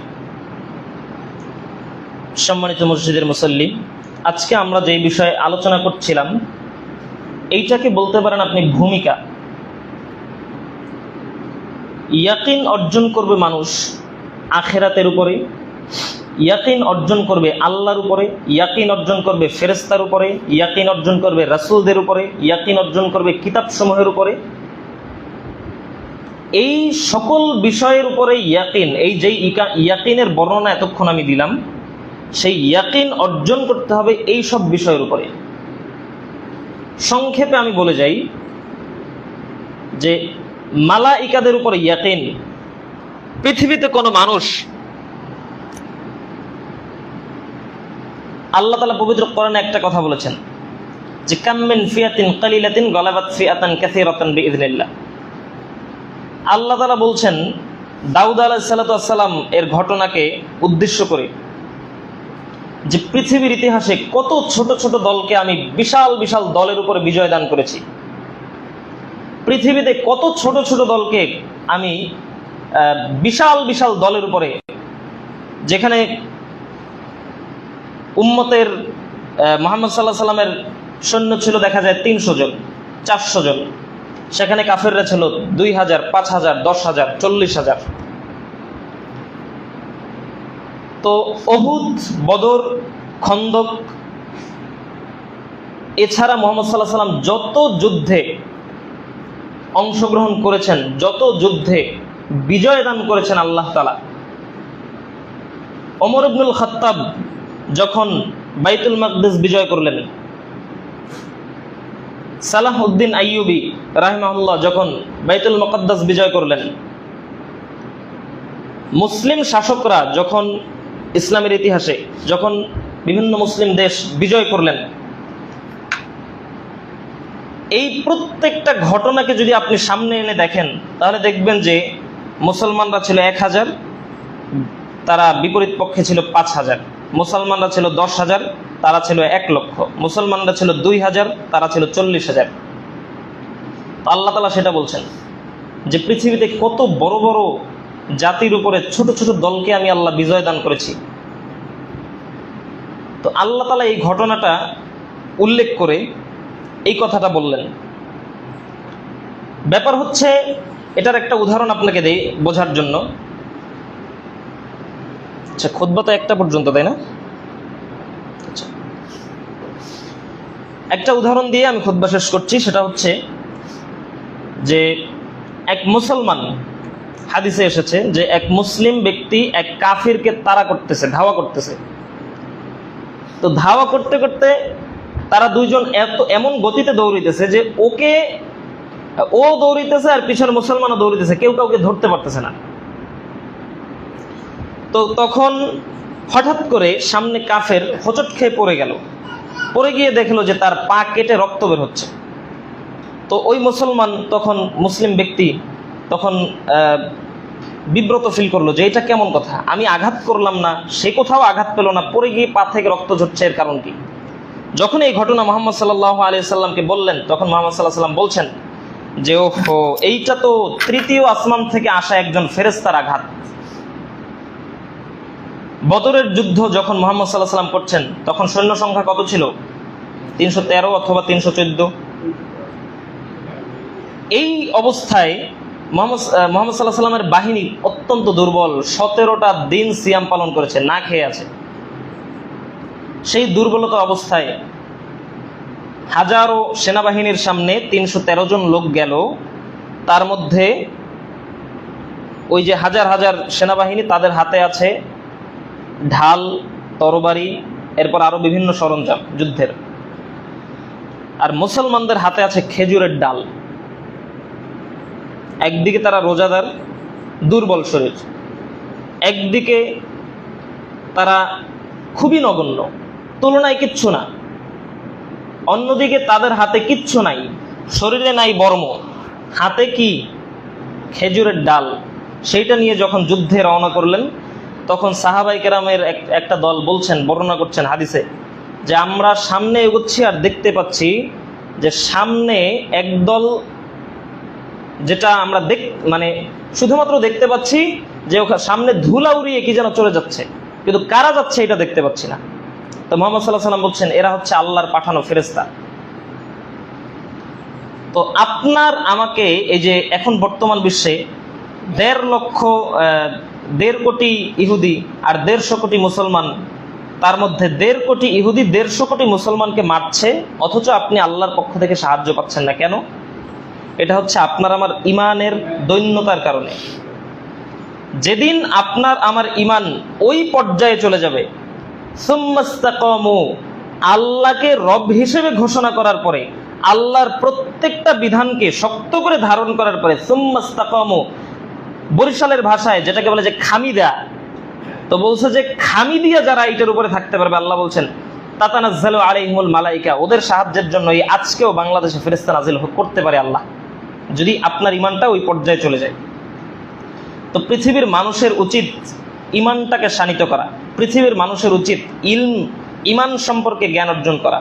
সম্মানিত মসজিদের মুসল্লি, আজকে আমরা যে বিষয়ে আলোচনা করছিলাম এইটাকে বলতে পারেন আপনি ভূমিকা। ইয়াকিন অর্জন করবে মানুষ আখিরাতের উপরে, ইয়াকিন অর্জন করবে আল্লাহর উপরে, ইয়াকিন অর্জন করবে ফেরেশতার উপরে, ইয়াকিন অর্জন করবে রাসূলদের উপরে, ইয়াকিন অর্জন করবে কিতাবসমূহের উপরে। এই সকল বিষয়ের উপরে ইয়াকিন, এই যে ইয়াকিনের বর্ণনা এতক্ষণ আমি দিলাম, সেই ইয়াকিন অর্জন করতে হবে এই সব বিষয়ের উপরে। সংক্ষেপে আমি বলে যাই যে মালাইকাদের উপরে ইয়াকিন। পৃথিবীতে কোনো মানুষ, আল্লাহ তাআলা পবিত্র কোরআনে একটা কথা বলেছেন যে কাম মিন ফিয়াতিন কালিলাতিন গালাবাত ফিয়াতান কাসীরাতান বিইذনিল্লাহ। আল্লাহ তাআলা বলছেন দাউদ আলাইহিস সালাতু ওয়াস সালাম এর ঘটনাকে উদ্দেশ্য করে যে পৃথিবীর ইতিহাসে কত ছোট ছোট দলকে আমি বিশাল বিশাল দলের উপরে বিজয় দান করেছি। পৃথিবীতে কত ছোট ছোট দলকে আমি বিশাল বিশাল দলের উপরে, যেখানে উম্মতের মুহাম্মদ সাল্লাল্লাহু আলাইহি সাল্লামের সৈন্য ছিল দেখা যায় 300 জন 400 জন, সেখানে কাফেররা ছিল 2000 5000 10000 40000। তো উহুদ, বদর, খন্দক, এছাড়া মুহাম্মদ সাল্লাল্লাহু আলাইহি সাল্লাম যত যুদ্ধে অংশগ্রহণ করেছেন, যত যুদ্ধে বিজয় দান করেছেন আল্লাহ তাআলা। ওমর ইবনুল খাত্তাব যখন বাইতুল মাকদিস বিজয় করলেন, সালাহউদ্দিন আইয়ুবী রাহিমাহুল্লাহ যখন বাইতুল মুকাদ্দাস বিজয় করলেন, মুসলিম শাসকরা যখন ইসলামের ইতিহাসে যখন বিভিন্ন মুসলিম দেশ বিজয় করলেন, এই প্রত্যেকটা ঘটনাকে যদি আপনি সামনে এনে দেখেন তাহলে দেখবেন যে মুসলমানরা ছিল 1000, তারা বিপরীত পক্ষে ছিল 5000, মুসলমানরা ছিল 10,000, তারা ছিল 1 লক্ষ, মুসলমানরা ছিল 2000, তারা ছিল 40,000। আল্লাহ তাআলা সেটা বলছেন যে পৃথিবীতে কত বড় বড় জাতির উপরে ছোট ছোট দলকে আমি আল্লাহ বিজয় দান করেছি। তো আল্লাহ তাআলা এই ঘটনাটা উল্লেখ করে এই কথাটা বললেন। ব্যাপার হচ্ছে, এটার একটা উদাহরণ আপনাকে দেই বোঝার জন্য। আচ্ছা, খুতবা তো 1টা পর্যন্ত, তাই না? আচ্ছা, একটা উদাহরণ দিয়ে আমি খুতবা শেষ করছি। সেটা হচ্ছে যে এক মুসলমান, হাদিসে এসেছে যে এক মুসলিম ব্যক্তি এক কাফিরকে তাড়া করতেছে, ধাওয়া করতেছে। তো ধাওয়া করতে করতে তারা দুইজন এমন গতিতে দৌড়িতেছে যে ও দৌড়িতেছে আর পিছনে মুসলমানও দৌড়িতেছে, কেউ কাউকে ধরতে পারতেছে না। তো তখন হঠাৎ করে সামনে কাফের হোঁচট খেয়ে পড়ে গেল, পড়ে গিয়ে দেখলো যে তার পা কেটে রক্ত বের হচ্ছে। তো ওই মুসলিম ব্যক্তি তখন বিব্রত ফিল করলো যে এটা কেমন কথা, আমি আঘাত করলাম না, সে কোথাও আঘাত পেল না, পড়ে গিয়ে পা থেকে রক্ত ঝরছে, এর কারণ কি? যখন এই ঘটনা মুহাম্মদ সাল্লাল্লাহু আলাইহি সাল্লামকে বললেন, তখন মুহাম্মদ সাল্লাল্লাহু আলাইহি সাল্লাম বলছেন যে ওহো, এইটা তো তৃতীয় আসমান থেকে আসা একজন ফেরেশতার আঘাত। বদরের যুদ্ধ যখন মুহাম্মদ সাল্লাল্লাহু আলাইহি সাল্লাম করছেন, তখন সৈন্য সংখ্যা কত ছিল? 313 অথবা 314। এই অবস্থায় মুহাম্মদ সাল্লাল্লাহু আলাইহি সাল্লামের বাহিনী অত্যন্ত দুর্বল, 17টা দিন সিয়াম পালন করেছে, না খেয়ে আছে। সেই দুর্বলতা অবস্থায় হাজারো সেনাবাহিনীর সামনে 313 জন লোক গেল, তার মধ্যে ওই যে হাজার হাজার সেনাবাহিনী, তাদের হাতে আছে ঢাল, তরবারি, এরপর আরো বিভিন্ন সরঞ্জাম যুদ্ধের, আর মুসলমানদের হাতে আছে খেজুরের ডাল। একদিকে তারা রোজাদার, দুর্বল শরীর, একদিকে তারা খুবই নগণ্য, তুলনায় কিচ্ছু না, অন্যদিকে তাদের হাতে কিচ্ছু নাই, শরীরে নাই বর্ম, হাতে কি? খেজুরের ডাল। সেইটা নিয়ে যখন যুদ্ধে রওনা করলেন, তখন সাহাবায়ে কেরামের একটা দল বলছেন, বর্ণনা করছেন হাদিসে, যে আমরা সামনে এগোচ্ছি আর দেখতে পাচ্ছি যে সামনে একদল, যেটা আমরা শুধুমাত্র দেখতে পাচ্ছি যে ওখানে সামনে ধুলা উড়িয়ে কি যেন চলে যাচ্ছে, কিন্তু কারা যাচ্ছে এটা দেখতে পাচ্ছি না। তো মুহাম্মদ সাল্লাল্লাহু আলাইহি সাল্লাম বলছেন, এরা হচ্ছে আল্লাহর পাঠানো ফেরেশতা। তো আপনার আমাকে এই যে এখন বর্তমান বিশ্বে 1.5 কোটি ইহুদি আর 150 কোটি মুসলমান, তার মধ্যে 1.5 কোটি ইহুদি 150 কোটি মুসলমানকে মারছে, অথচ আপনি আল্লাহর পক্ষ থেকে সাহায্য পাচ্ছেন না কেন? এটা হচ্ছে আপনার আমার ইমানের দৈন্যতার কারণে। যেদিন আপনার আমার ইমান ওই পর্যায়ে চলে যাবে, সুম্মাস্তাকামু, আল্লাহকে রব হিসেবে ঘোষণা করার পরে, আল্লাহর প্রত্যেকটা বিধানকে শক্ত করে ধারণ করার পরে, সুম্মাস্তাকামু, বরিশালের ভাষায় যেটাকে বলে যে খামি দেয়া, তো বলছে যে খামি দিয়া যারা এটার উপরে থাকতে পারবে, আল্লাহ বলছেন তাতানাজ্জালু আলাইহিমুল মালাইকা, ওদের সাহায্যের জন্য এই আজকেও বাংলাদেশে ফেরেশতা নাজিল করতে পারে আল্লাহ, যদি আপনার ইমানটা ওই পর্যায়ে চলে যায়। তো পৃথিবীর মানুষের উচিত ইমানটাকে শানিত করা, পৃথিবীর মানুষের উচিত ইমান সম্পর্কে জ্ঞান অর্জন করা,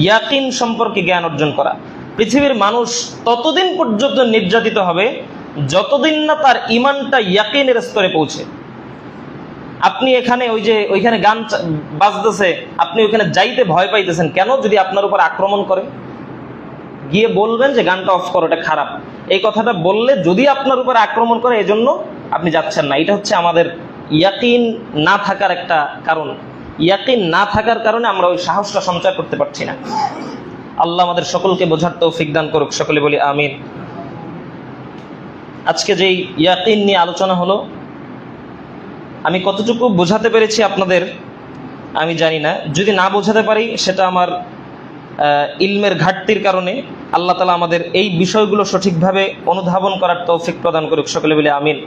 ইয়াকিন সম্পর্কে জ্ঞান অর্জন করা। পৃথিবীর মানুষ ততদিন পর্যন্ত নির্যাতিত হবে যতদিন না তার ইমানটা ইয়াকিনের স্তরে পৌঁছে। আপনি এখানে ওইখানে গান বাজতেছে, আপনি ওইখানে যাইতে ভয় পাইতেছেন কেন? যদি আপনার উপর আক্রমণ করে, গিয়ে বলবেন যে গানটা অফ করো, এটা খারাপ। এই কথাটা বললে যদি আপনার উপর আক্রমণ করে, এজন্য আপনি যাচ্ছেন না। এটা হচ্ছে আমাদের ইয়াকিন না থাকার একটা কারণ। ইয়াকিন না থাকার কারণে আমরা ওই সাহসটা সঞ্চয় করতে পারছি না। আল্লাহ আমাদের সকলকে বোঝার তৌফিক দান করুক, সকলে বলি আমিন। আজকে যেই ইয়াকিন নিয়ে আলোচনা হলো, আমি কতটুকু বোঝাতে পেরেছি আপনাদের আমি জানি না। যদি না বোঝাতে পারি, সেটা আমার ইলমের ঘাটতির কারণে। আল্লাহ তাআলা আমাদের এই বিষয়গুলো সঠিকভাবে অনুধাবন করার তৌফিক প্রদান করুক, সকলে বলে আমিন।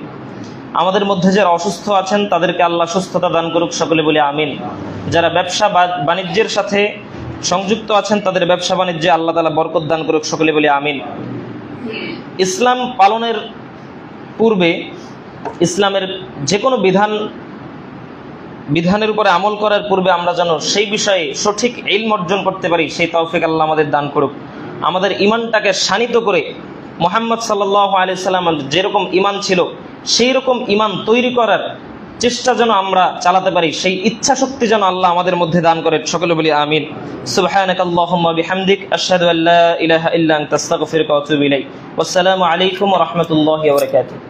আমাদের মধ্যে যারা অসুস্থ আছেন তাদেরকে আল্লাহ সুস্থতা দান করুক, সকলে বলে আমিন। যারা ব্যবসা বাণিজ্যের সাথে সংযুক্ত আছেন তাদের ব্যবসা বাণিজ্যে আল্লাহ তাআলা বরকত দান করুক, সকলে বলে আমিন। ইসলাম পালনের পূর্বে ইসলামের যে কোনো বিধানের উপরে আমল করার পূর্বে আমরা যেন সেই বিষয়ে সঠিক ইলম অর্জন করতে পারি, সেই তৌফিক আল্লাহ আমাদের দান করুক। আমাদের ইমানটাকে শানিত করে মুহাম্মদ সাল্লাল্লাহু আলাইহি সাল্লাম যেরকম ইমান ছিল সেই রকম ইমান তৈরি করার চেষ্টা যেন আমরা চালাতে পারি, সেই ইচ্ছা শক্তি যেন আল্লাহ আমাদের মধ্যে দান করেন, সকলে বলি আমিন। সুবহানাকাল্লাহুম্মা বিহামদিক আশহাদু আল্লা ইলাহা ইল্লা আনতা আস্তাগফিরুকা ওয়া আতুবু ইলাইক। ওয়াসসালামু আলাইকুম ওয়া রাহমাতুল্লাহি ওয়া বারাকাতুহু।